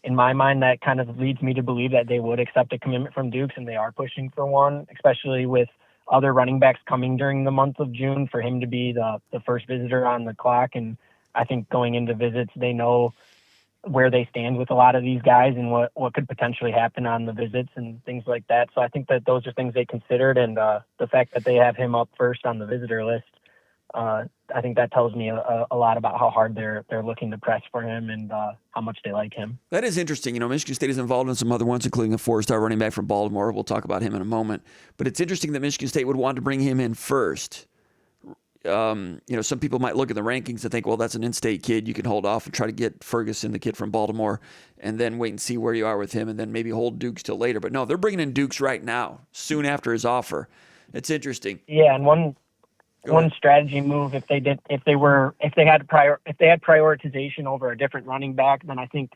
in my mind that kind of leads me to believe that they would accept a commitment from Dukes, and they are pushing for one, especially with other running backs coming during the month of June, for him to be the first visitor on the clock. And I think going into visits, they know where they stand with a lot of these guys and what could potentially happen on the visits and things like that. So I think that those are things they considered, and the fact that they have him up first on the visitor list, I think that tells me a lot about how hard they're looking to press for him and how much they like him. That is interesting. Michigan State is involved in some other ones, including a 4-star running back from Baltimore. We'll talk about him in a moment. But it's interesting that Michigan State would want to bring him in first. Some people might look at the rankings and think, well, that's an in-state kid. You can hold off and try to get Ferguson, the kid from Baltimore, and then wait and see where you are with him, and then maybe hold Dukes till later. But no, they're bringing in Dukes right now, soon after his offer. It's interesting. Yeah, and one strategy move, if they had prioritization over a different running back, then I think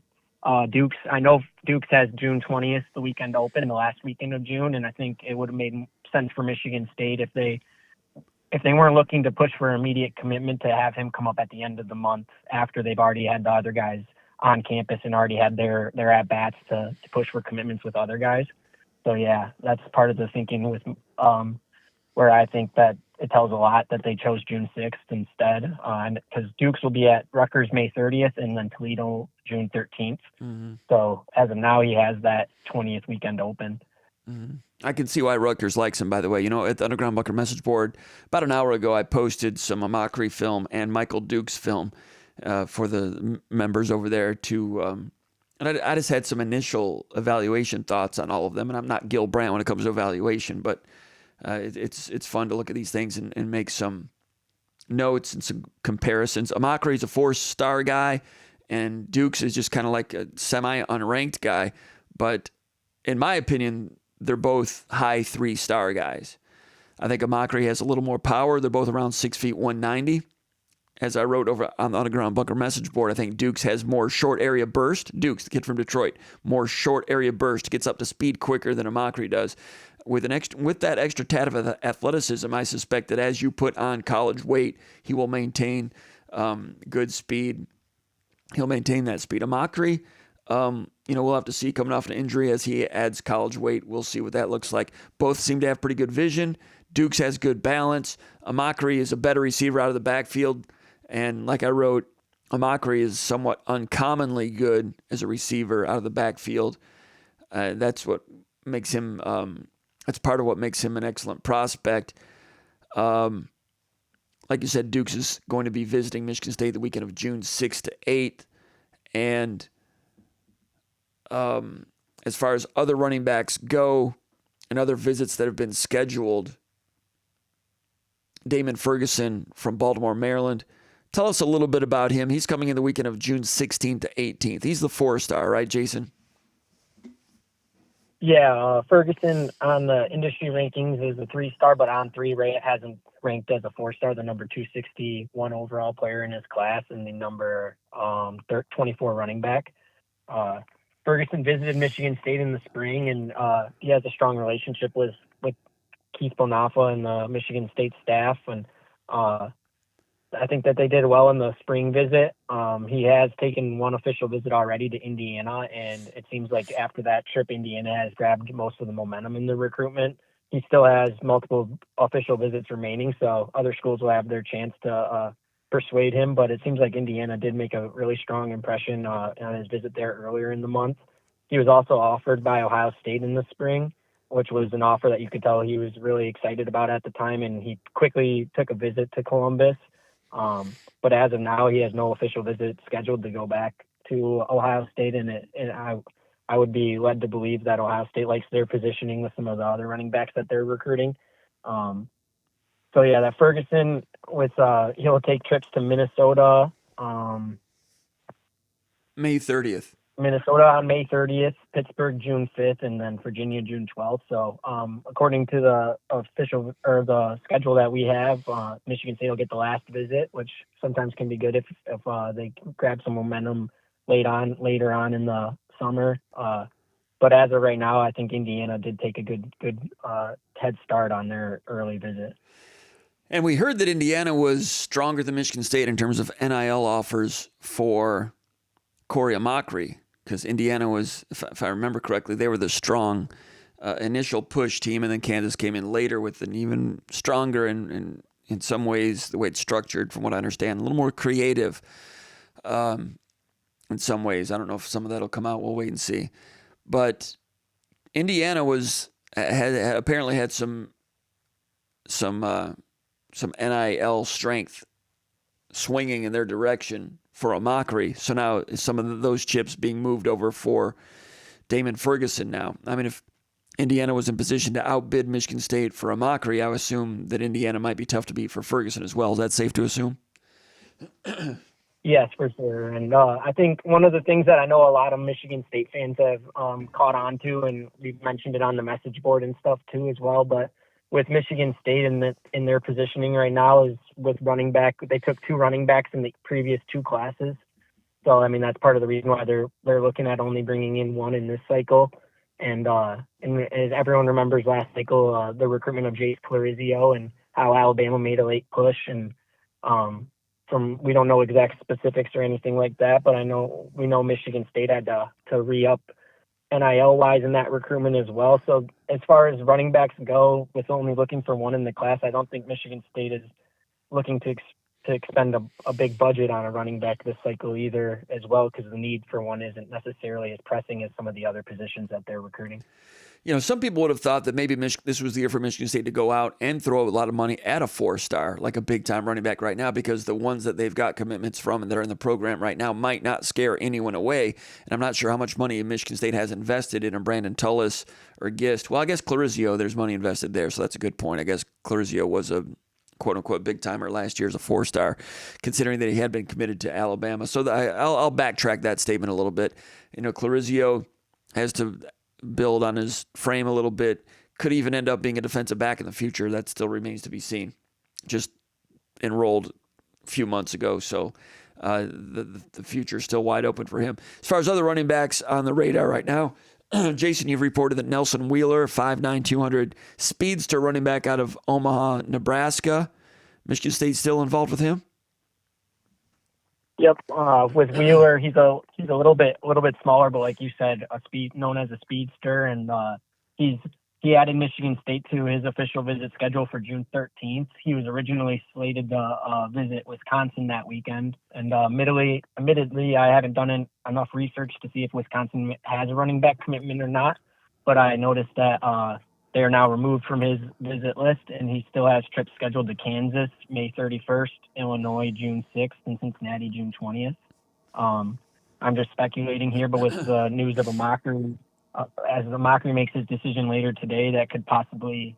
Dukes. I know Dukes has June 20th, the weekend open, the last weekend of June, and I think it would have made sense for Michigan State if they weren't looking to push for immediate commitment, to have him come up at the end of the month after they've already had the other guys on campus and already had their at-bats to push for commitments with other guys. So, yeah, that's part of the thinking with where I think that it tells a lot that they chose June 6th instead, because Dukes will be at Rutgers May 30th and then Toledo June 13th. Mm-hmm. So as of now, he has that 20th weekend open. Mm-hmm. I can see why Rutgers likes him, by the way. At the Underground Bunker message board, about an hour ago, I posted some amacher film and Michael Dukes film for the members over there and I just had some initial evaluation thoughts on all of them. And I'm not Gil Brandt when it comes to evaluation, but it's fun to look at these things and make some notes and some comparisons. Amacher is a 4-star guy, and Dukes is just kind of like a semi-unranked guy. But in my opinion, they're both high 3-star guys. I think amacher has a little more power. They're both around 6 feet 190. As I wrote over on the Underground Bunker message board, I think Dukes has more short area burst. Dukes, the kid from Detroit, more short area burst, gets up to speed quicker than amacher does. With that extra tad of athleticism, I suspect that as you put on college weight, he will maintain good speed. He'll maintain that speed. Amacher, we'll have to see coming off an injury as he adds college weight. We'll see what that looks like. Both seem to have pretty good vision. Dukes has good balance. Amacher is a better receiver out of the backfield. And like I wrote, amacher is somewhat uncommonly good as a receiver out of the backfield. That's what makes him, that's part of what makes him an excellent prospect. Like you said, Dukes is going to be visiting Michigan State the weekend of June 6th to 8th. And as far as other running backs go and other visits that have been scheduled, Damon Ferguson from Baltimore, Maryland. Tell us a little bit about him. He's coming in the weekend of June 16th to 18th. He's the 4-star, right, Jason? Yeah, Ferguson on the industry rankings is a 3-star, but on 3 hasn't ranked as a 4-star, the number 261 overall player in his class and the number 24 running back. Ferguson visited Michigan State in the spring, and he has a strong relationship with Keith Bonafa and the Michigan State staff, and I think that they did well in the spring visit. He has taken one official visit already to Indiana, and it seems like after that trip, Indiana has grabbed most of the momentum in the recruitment. He still has multiple official visits remaining, so other schools will have their chance to persuade him, but it seems like Indiana did make a really strong impression on his visit there earlier in the month. He was also offered by Ohio State in the spring, which was an offer that you could tell he was really excited about at the time, and he quickly took a visit to Columbus. But as of now, he has no official visit scheduled to go back to Ohio State, and I I would be led to believe that Ohio State likes their positioning with some of the other running backs that they're recruiting. So yeah, that Ferguson with he'll take trips to Minnesota, May 30th. Minnesota on May 30th, Pittsburgh June 5th, and then Virginia June 12th. So according to the official or the schedule that we have, Michigan State will get the last visit, which sometimes can be good if they grab some momentum later on in the summer. But as of right now, I think Indiana did take a good head start on their early visit. And we heard that Indiana was stronger than Michigan State in terms of NIL offers for Cory, because Indiana was, if I remember correctly, they were the strong initial push team, and then Kansas came in later with an even stronger and in some ways, the way it's structured, from what I understand, a little more creative in some ways. I don't know if some of that will come out. We'll wait and see. But Indiana had apparently had some NIL strength swinging in their direction for amacher. So now some of those chips being moved over for Damon Ferguson now. I mean, if Indiana was in position to outbid Michigan State for amacher, I would assume that Indiana might be tough to beat for Ferguson as well. Is that safe to assume? Yes, for sure. And I think one of the things that I know a lot of Michigan State fans have caught on to, and we've mentioned it on the message board and stuff too as well, but with Michigan State in their positioning right now is with running back. They took 2 running backs in the previous 2 classes. So, I mean, that's part of the reason why they're looking at only bringing in 1 in this cycle. And as everyone remembers last cycle, the recruitment of Jace Clarizio and how Alabama made a late push. And we don't know exact specifics or anything like that, but we know Michigan State had to re-up NIL-wise in that recruitment as well. So as far as running backs go, with only looking for 1 in the class, I don't think Michigan State is looking to expend a big budget on a running back this cycle either as well, because the need for 1 isn't necessarily as pressing as some of the other positions that they're recruiting. You know, some people would have thought that maybe this was the year for Michigan State to go out and throw a lot of money at a 4-star, like a big-time running back right now, because the ones that they've got commitments from and that are in the program right now might not scare anyone away. And I'm not sure how much money Michigan State has invested in a Brandon Tullis or Gist. Well, I guess Clarizio, there's money invested there, so that's a good point. I guess Clarizio was a quote-unquote big-timer last year as a 4-star, considering that he had been committed to Alabama. So I'll backtrack that statement a little bit. You know, Clarizio has to build on his frame a little bit, could even end up being a defensive back in the future. That still remains to be seen. Just enrolled a few months ago, so the future is still wide open for him. As far as other running backs on the radar right now, Jason, you've reported that Nelson Wheeler, 5'9", 200 speedster running back out of Omaha, Nebraska. Michigan State still involved with him? Yep. With Wheeler, he's a little bit smaller, but like you said, known as a speedster, and he added Michigan State to his official visit schedule for June 13th. He was originally slated to visit Wisconsin that weekend, and admittedly, I haven't done enough research to see if Wisconsin has a running back commitment or not. But I noticed that they are now removed from his visit list, and he still has trips scheduled to Kansas May 31st, Illinois June 6th, and Cincinnati June 20th. I'm just speculating here, but with the news of amacher, as amacher makes his decision later today, that could possibly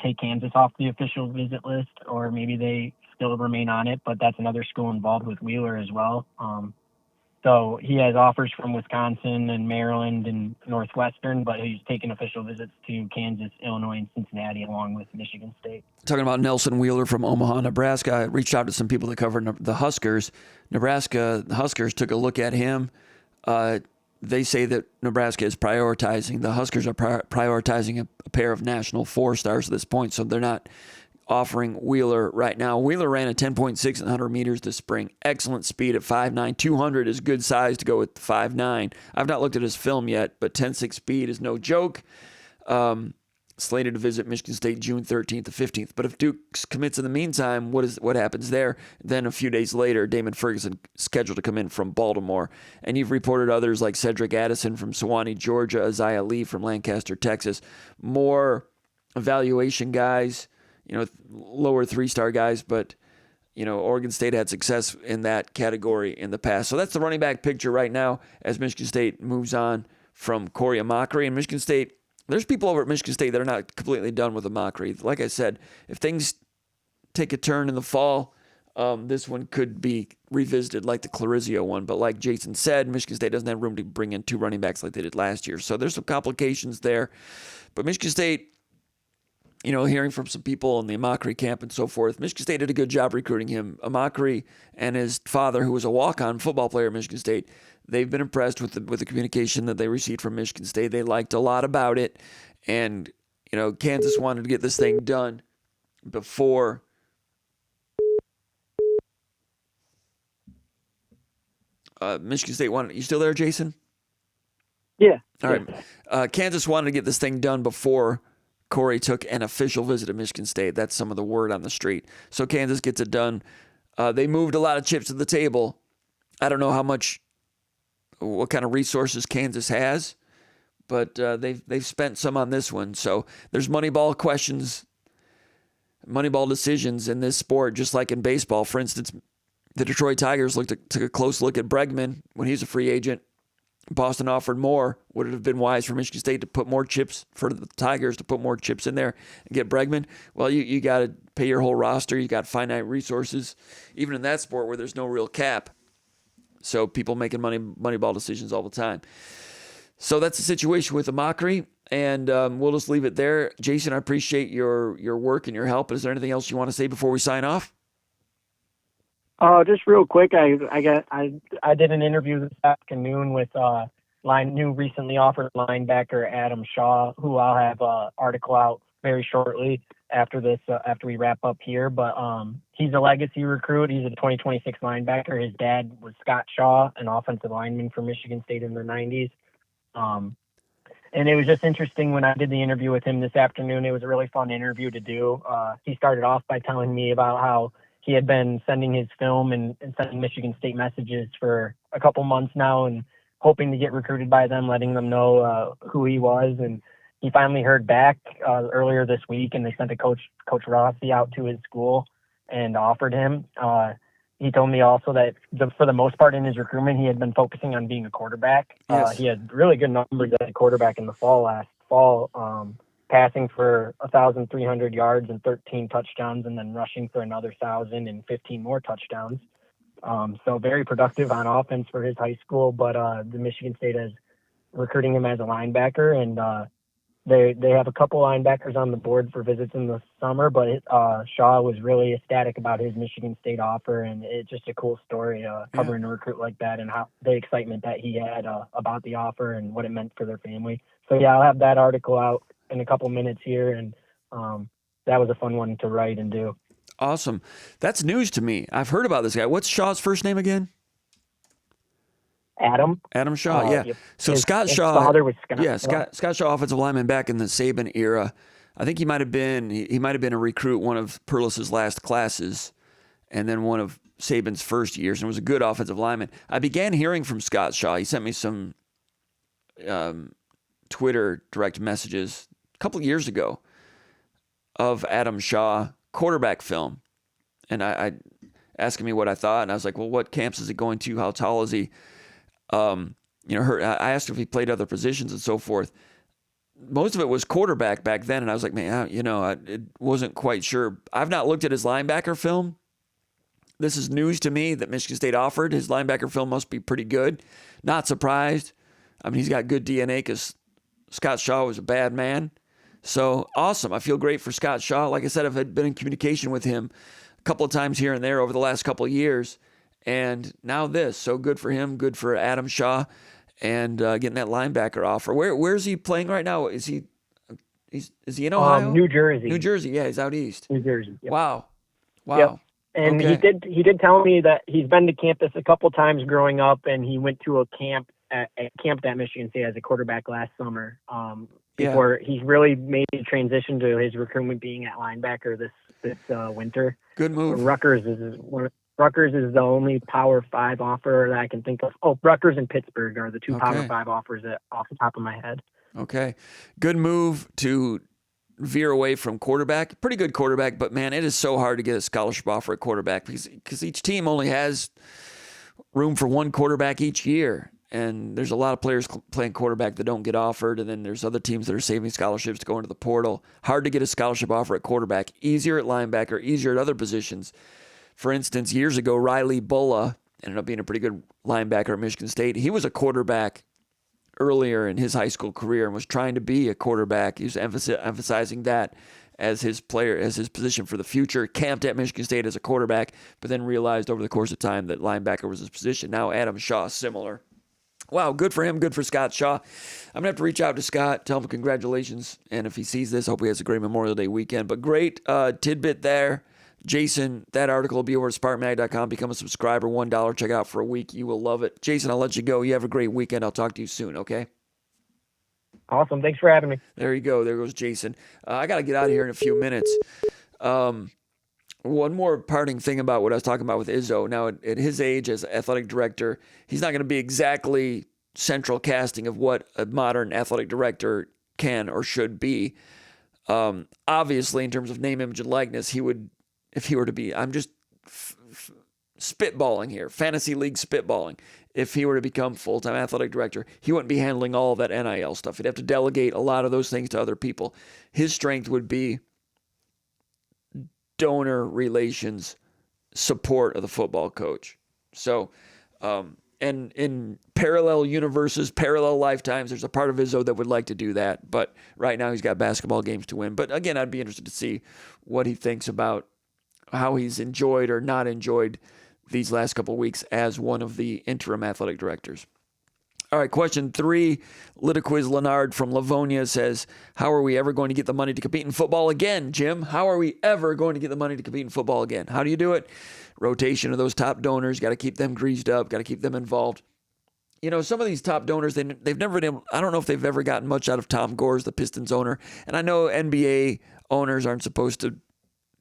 take Kansas off the official visit list, or maybe they still remain on it, but that's another school involved with Wheeler as well. So he has offers from Wisconsin and Maryland and Northwestern, but he's taken official visits to Kansas, Illinois, and Cincinnati, along with Michigan State. Talking about Nelson Wheeler from Omaha, Nebraska, I reached out to some people that cover the Huskers. The Huskers took a look at him. They say that Nebraska is prioritizing. The Huskers are prioritizing a pair of national 4-stars at this point, so they're not offering Wheeler right now. Wheeler ran a 10.6 in 100 meters this spring. Excellent speed at 5'9". 200 is good size to go with 5'9". I've not looked at his film yet, but 10.6 speed is no joke. Slated to visit Michigan State June 13th to 15th. But if Duke commits in the meantime, what happens there? Then a few days later, Damon Ferguson scheduled to come in from Baltimore. And you've reported others like Cedric Addison from Sewanee, Georgia, Isaiah Lee from Lancaster, Texas. More evaluation guys, lower 3-star guys, but Oregon State had success in that category in the past. So that's the running back picture right now as Michigan State moves on from Cory Amacher. And Michigan State, there's people over at Michigan State that are not completely done with Amacher. Like I said, if things take a turn in the fall, this one could be revisited like the Clarizio one. But like Jason said, Michigan State doesn't have room to bring in 2 running backs like they did last year. So there's some complications there. But Michigan State, hearing from some people in the Amacher camp and so forth, Michigan State did a good job recruiting him. Amacher and his father, who was a walk-on football player at Michigan State, they've been impressed with the communication that they received from Michigan State. They liked a lot about it. And, Kansas wanted to get this thing done before Michigan State wanted. You still there, Jason? Yeah. All right. Kansas wanted to get this thing done before Cory took an official visit to Michigan State. That's some of the word on the street. So Kansas gets it done. They moved a lot of chips to the table. I don't know what kind of resources Kansas has, but they've spent some on this one. So there's Moneyball questions, Moneyball decisions in this sport, just like in baseball. For instance, the Detroit Tigers took a close look at Bregman when he was a free agent. Boston offered more. Would it have been wise for Michigan State to put more chips, for the Tigers to put more chips in there and get Bregman? Well, you got to pay your whole roster. You got finite resources, even in that sport where there's no real cap. So people making moneyball decisions all the time. So that's the situation with Amacher, and we'll just leave it there. Jason, I appreciate your work and your help. Is there anything else you want to say before we sign off? Just real quick, I did an interview this afternoon with new recently offered linebacker Adam Shaw, who I'll have an article out very shortly after we wrap up here. But he's a legacy recruit. He's a 2026 linebacker. His dad was Scott Shaw, an offensive lineman for Michigan State in the 90s. And it was just interesting when I did the interview with him this afternoon. It was a really fun interview to do. He started off by telling me about how he had been sending his film and sending Michigan State messages for a couple months now and hoping to get recruited by them, letting them know who he was. And he finally heard back earlier this week, and they sent Coach Rossi out to his school and offered him. He told me also that for the most part in his recruitment, he had been focusing on being a quarterback. Yes. He had really good numbers as a quarterback in the last fall, passing for 1,300 yards and 13 touchdowns, and then rushing for another 1,000 and 15 more touchdowns. So very productive on offense for his high school, but the Michigan State is recruiting him as a linebacker, and they have a couple linebackers on the board for visits in the summer, but Shaw was really ecstatic about his Michigan State offer, and it's just a cool story covering a recruit like that and how the excitement that he had about the offer and what it meant for their family. So yeah, I'll have that article out in a couple minutes here, and that was a fun one to write and do. Awesome. That's news to me. I've heard about this guy. What's Shaw's first name again? Adam Shaw, yeah. Yep. So his Scott Shaw, father was Scott. yeah, Scott Shaw, offensive lineman back in the Saban era. I think he might have been a recruit one of Perlis's last classes, and then one of Saban's first years, and was a good offensive lineman. I began hearing from Scott Shaw. He sent me some Twitter direct messages a couple of years ago of Adam Shaw quarterback film, and I asking me what I thought, and I was like, well, what camps is he going to? How tall is he? I asked if he played other positions and so forth. Most of it was quarterback back then, and I was like, man, it wasn't quite sure. I've not looked at his linebacker film. This is news to me that Michigan State offered. His linebacker film must be pretty good. Not surprised. I mean, he's got good DNA because Scott Shaw was a bad man. So awesome. I feel great for Scott Shaw. Like I said, I've been in communication with him a couple of times here and there over the last couple of years. And now this. So good for him. Good for Adam Shaw. And getting that linebacker offer. Where's he playing right now? Is he in Ohio? New Jersey. New Jersey, yeah, he's out east. New Jersey. Yep. Wow. Yep. And okay. he did tell me that he's been to campus a couple times growing up, and he went to a camp at Michigan State as a quarterback last summer. Before he's really made a transition to his recruitment being at linebacker this winter. Good move. Rutgers is the only Power 5 offer that I can think of. Oh, Rutgers and Pittsburgh are the two Power 5 offers off the top of my head. Okay. Good move to veer away from quarterback. Pretty good quarterback, but man, it is so hard to get a scholarship offer at quarterback because each team only has room for one quarterback each year. And there's a lot of players playing quarterback that don't get offered. And then there's other teams that are saving scholarships to go into the portal. Hard to get a scholarship offer at quarterback. Easier at linebacker, easier at other positions. For instance, years ago, Riley Bulla ended up being a pretty good linebacker at Michigan State. He was a quarterback earlier in his high school career and was trying to be a quarterback. He was emphasizing that as his position for the future. Camped at Michigan State as a quarterback, but then realized over the course of time that linebacker was his position. Now Adam Shaw, similar. Wow, good for him. Good for Scott Shaw. I'm going to have to reach out to Scott, tell him congratulations. And if he sees this, hope he has a great Memorial Day weekend. But great tidbit there. Jason, that article will be over at SpartanMag.com. Become a subscriber, $1. Check it out for a week. You will love it. Jason, I'll let you go. You have a great weekend. I'll talk to you soon, okay? Awesome. Thanks for having me. There you go. There goes Jason. I got to get out of here in a few minutes. One more parting thing about what I was talking about with Izzo. Now, at his age as athletic director, he's not going to be exactly central casting of what a modern athletic director can or should be. Obviously, in terms of name, image, and likeness, he would, if he were to be, I'm just spitballing here, fantasy league spitballing. If he were to become full-time athletic director, he wouldn't be handling all of that NIL stuff. He'd have to delegate a lot of those things to other people. His strength would be donor relations, support of the football coach. So, and in parallel universes, parallel lifetimes, there's a part of Izzo that would like to do that. But right now he's got basketball games to win. But again, I'd be interested to see what he thinks about how he's enjoyed or not enjoyed these last couple of weeks as one of the interim athletic directors. All right, question 3. Litiquiz Leonard from Livonia says, how are we ever going to get the money to compete in football again, Jim? How are we ever going to get the money to compete in football again? How do you do it? Rotation of those top donors. Got to keep them greased up. Got to keep them involved. You know, some of these top donors, they've never been able, I don't know if they've ever gotten much out of Tom Gores, the Pistons owner. And I know NBA owners aren't supposed to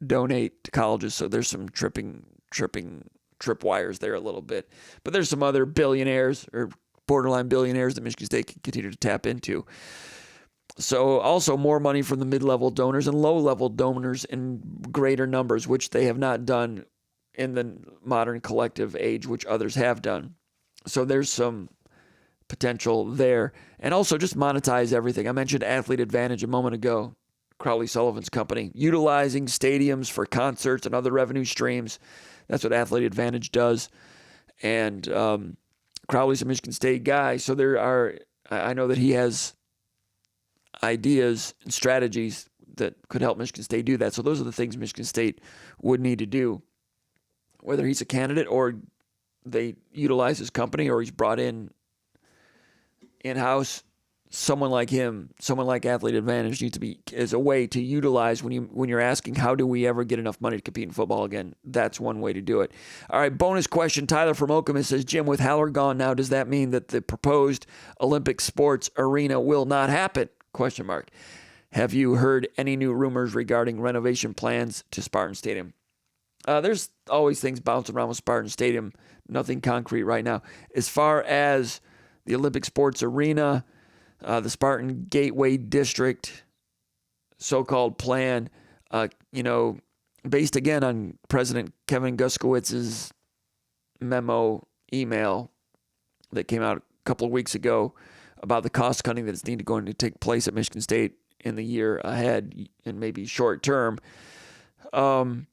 donate to colleges, so there's some tripwires there a little bit. But there's some other billionaires or borderline billionaires that Michigan State can continue to tap into. So also more money from the mid-level donors and low-level donors in greater numbers, which they have not done in the modern collective age, which others have done. So there's some potential there. And also just monetize everything. I mentioned Athlete Advantage a moment ago, Crowley Sullivan's company, utilizing stadiums for concerts and other revenue streams. That's what Athlete Advantage does. And Crowley's a Michigan State guy, so I know that he has ideas and strategies that could help Michigan State do that. So those are the things Michigan State would need to do. Whether he's a candidate or they utilize his company or he's brought in-house, someone like him, someone like Athlete Advantage needs to be as a way to utilize when you're asking how do we ever get enough money to compete in football again. That's one way to do it. All right, bonus question. Tyler from Okemos says, Jim, with Haller gone now, does that mean that the proposed Olympic sports arena will not happen? ? Have you heard any new rumors regarding renovation plans to Spartan Stadium? There's always things bouncing around with Spartan Stadium. Nothing concrete right now. As far as the Olympic sports arena, the Spartan Gateway District so-called plan, based again on President Kevin Guskowitz's email that came out a couple of weeks ago about the cost cutting that is going to take place at Michigan State in the year ahead and maybe short term. And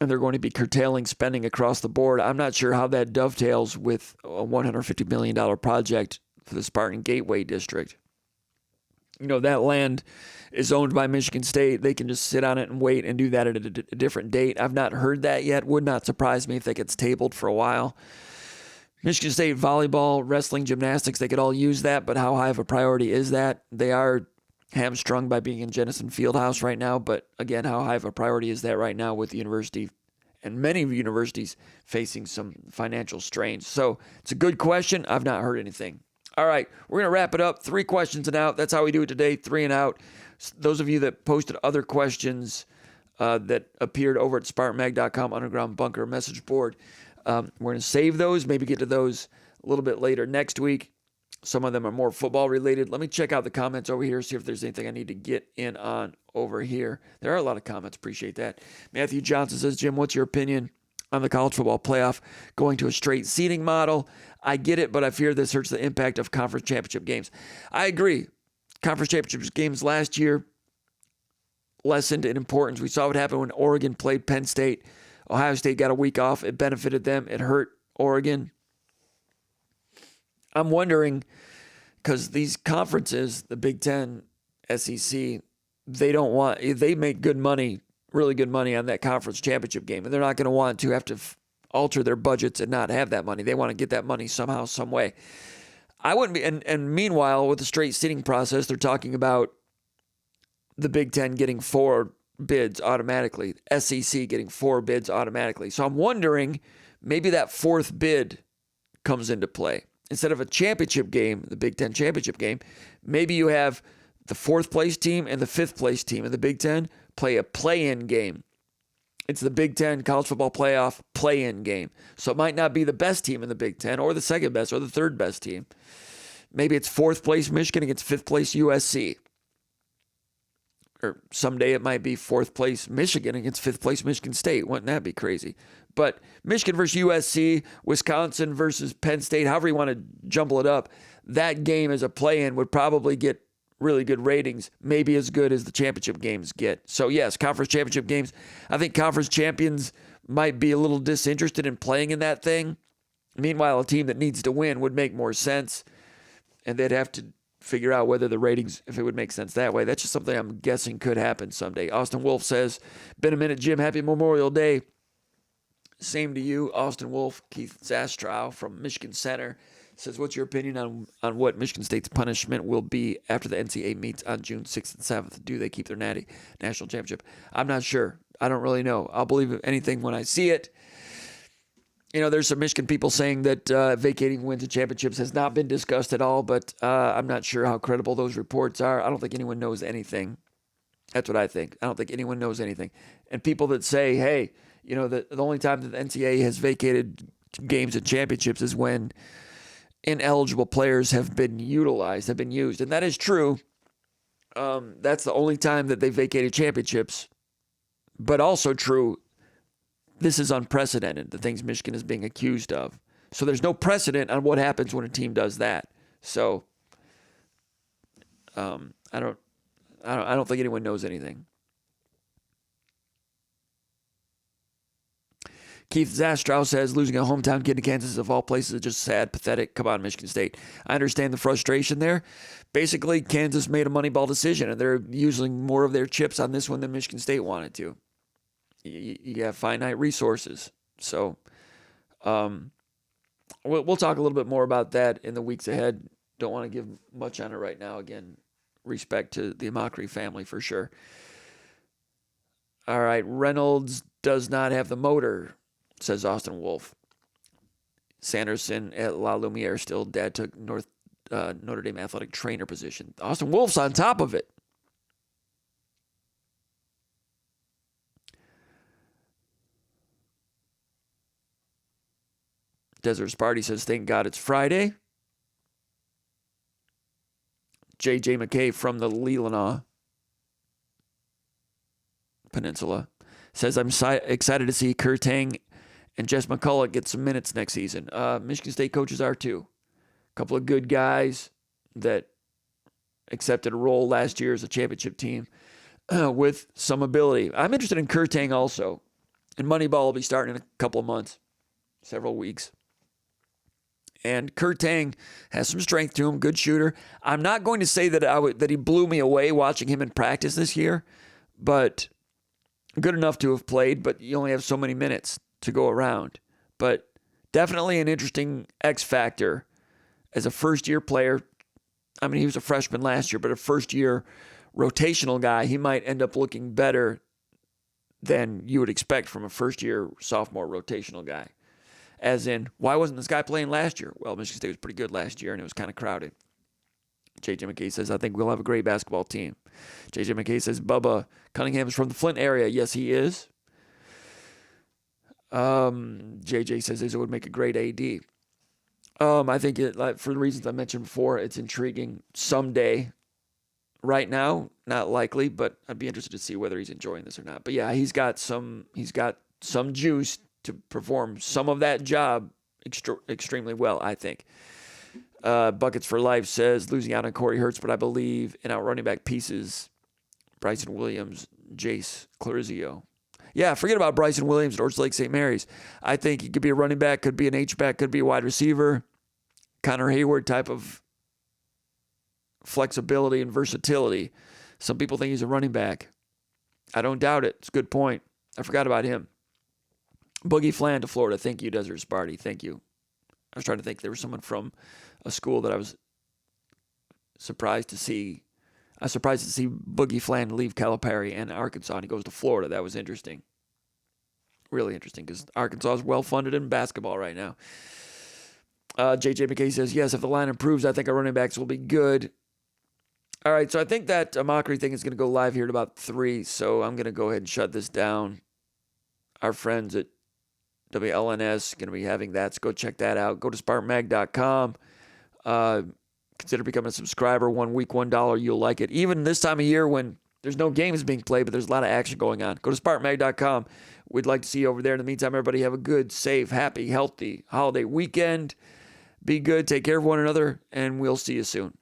they're going to be curtailing spending across the board. I'm not sure how that dovetails with a $150 million project for the Spartan Gateway District. That land is owned by Michigan State. They can just sit on it and wait and do that at a different date. I've not heard that yet. Would not surprise me if that gets tabled for a while. Michigan State volleyball, wrestling, gymnastics, they could all use that, but how high of a priority is that? They are hamstrung by being in Jennison Fieldhouse right now, but again, how high of a priority is that right now with the university and many universities facing some financial strains? So it's a good question. I've not heard anything. All right, we're going to wrap it up. 3 questions and out. That's how we do it today, 3 and out. Those of you that posted other questions that appeared over at SpartanMag.com Underground Bunker message board, we're going to save those, maybe get to those a little bit later next week. Some of them are more football related. Let me check out the comments over here, see if there's anything I need to get in on over here. There are a lot of comments. Appreciate that. Matthew Johnson says, Jim, what's your opinion on the college football playoff going to a straight seeding model? I get it, but I fear this hurts the impact of conference championship games. I agree. Conference championship games last year lessened in importance. We saw what happened when Oregon played Penn State. Ohio State got a week off. It benefited them. It hurt Oregon. I'm wondering, because these conferences, the Big Ten, SEC, they make good money, really good money on that conference championship game, and they're not going to want to have to alter their budgets and not have that money. They want to get that money somehow, some way. I wouldn't be, and meanwhile, with the straight seating process, they're talking about the Big Ten getting 4 bids automatically, SEC getting 4 bids automatically. So I'm wondering, maybe that 4th bid comes into play. Instead of a championship game, the Big Ten championship game, maybe you have the 4th place team and the 5th place team in the Big Ten play a play-in game. It's the Big Ten college football playoff play-in game. So it might not be the best team in the Big Ten or the 2nd best or the 3rd best team. Maybe it's 4th place Michigan against 5th place USC. Or someday it might be 4th place Michigan against 5th place Michigan State. Wouldn't that be crazy? But Michigan versus USC, Wisconsin versus Penn State, however you want to jumble it up, that game as a play-in would probably get really good ratings, maybe as good as the championship games get. So yes, conference championship games. I think conference champions might be a little disinterested in playing in that thing. Meanwhile, a team that needs to win would make more sense, and they'd have to figure out whether the ratings, if it would make sense that way. That's just something I'm guessing could happen someday. Austin Wolf says, been a minute, Jim. Happy Memorial Day. Same to you, Austin Wolf. Keith Zastrow from Michigan Center says, what's your opinion on what Michigan State's punishment will be after the NCAA meets on June 6th and 7th? Do they keep their national championship? I'm not sure. I don't really know. I'll believe anything when I see it. You know, there's some Michigan people saying that vacating wins and championships has not been discussed at all, but I'm not sure how credible those reports are. I don't think anyone knows anything. That's what I think. I don't think anyone knows anything. And people that say, hey, you know, the only time that the NCAA has vacated games and championships is when ineligible players have been utilized, have been used. And that is true. That's the only time that they vacated championships. But also true, this is unprecedented, the things Michigan is being accused of. So there's no precedent on what happens when a team does that. So I don't think anyone knows anything. Keith Zastrow says, losing a hometown kid to Kansas of all places is just sad, pathetic. Come on, Michigan State. I understand the frustration there. Basically, Kansas made a Moneyball decision, and they're using more of their chips on this one than Michigan State wanted to. You have finite resources. So we'll talk a little bit more about that in the weeks ahead. Don't want to give much on it right now. Again, respect to the Amacher family for sure. All right, Reynolds does not have the motor, says Austin Wolf. Sanderson at La Lumiere still dead, took Notre Dame athletic trainer position. Austin Wolf's on top of it. Desert Sparty says, thank God it's Friday. J.J. McKay from the Leelanau Peninsula says, I'm excited to see Kurtang and Jess McCullough get some minutes next season. Michigan State coaches are too. A couple of good guys that accepted a role last year as a championship team with some ability. I'm interested in Kurtang also. And Moneyball will be starting in a couple of months, several weeks. And Kurtang has some strength to him, good shooter. I'm not going to say that that he blew me away watching him in practice this year, but good enough to have played, but you only have so many minutes to go around. But definitely an interesting X factor as a first-year player. I mean, he was a freshman last year, but a first-year rotational guy, he might end up looking better than you would expect from a first-year sophomore rotational guy. As in, why wasn't this guy playing last year? Well, Michigan State was pretty good last year, and it was kind of crowded. J.J. McKay says, I think we'll have a great basketball team. J.J. McKay says, Bubba Cunningham is from the Flint area. Yes, he is. J.J. says Izzo would make a great AD. I think, for the reasons I mentioned before, it's intriguing someday. Right now, not likely, but I'd be interested to see whether he's enjoying this or not. But yeah, he's got some juice to perform some of that job extremely well, I think. Buckets for Life says losing out on Cory hurts, but I believe in our running back pieces, Bryson Williams, Jace Clarizio. Yeah, forget about Bryson Williams at Orchard Lake St. Mary's. I think he could be a running back, could be an H-back, could be a wide receiver. Connor Hayward type of flexibility and versatility. Some people think he's a running back. I don't doubt it. It's a good point. I forgot about him. Boogie Flan to Florida. Thank you, Desert Sparty. Thank you. I was trying to think. There was someone from a school that I was surprised to see. I was surprised to see Boogie Flan leave Calipari and Arkansas, and he goes to Florida. That was interesting. Really interesting, because Arkansas is well-funded in basketball right now. JJ McKay says, yes, if the line improves, I think our running backs will be good. All right, so I think that mockery thing is going to go live here at about 3, so I'm going to go ahead and shut this down. Our friends at WLNS going to be having that, so go check that out. Go to SpartanMag.com. Consider becoming a subscriber. 1 week, $1. You'll like it. Even this time of year when there's no games being played, but there's a lot of action going on. Go to SpartanMag.com. We'd like to see you over there. In the meantime, everybody have a good, safe, happy, healthy holiday weekend. Be good. Take care of one another, and we'll see you soon.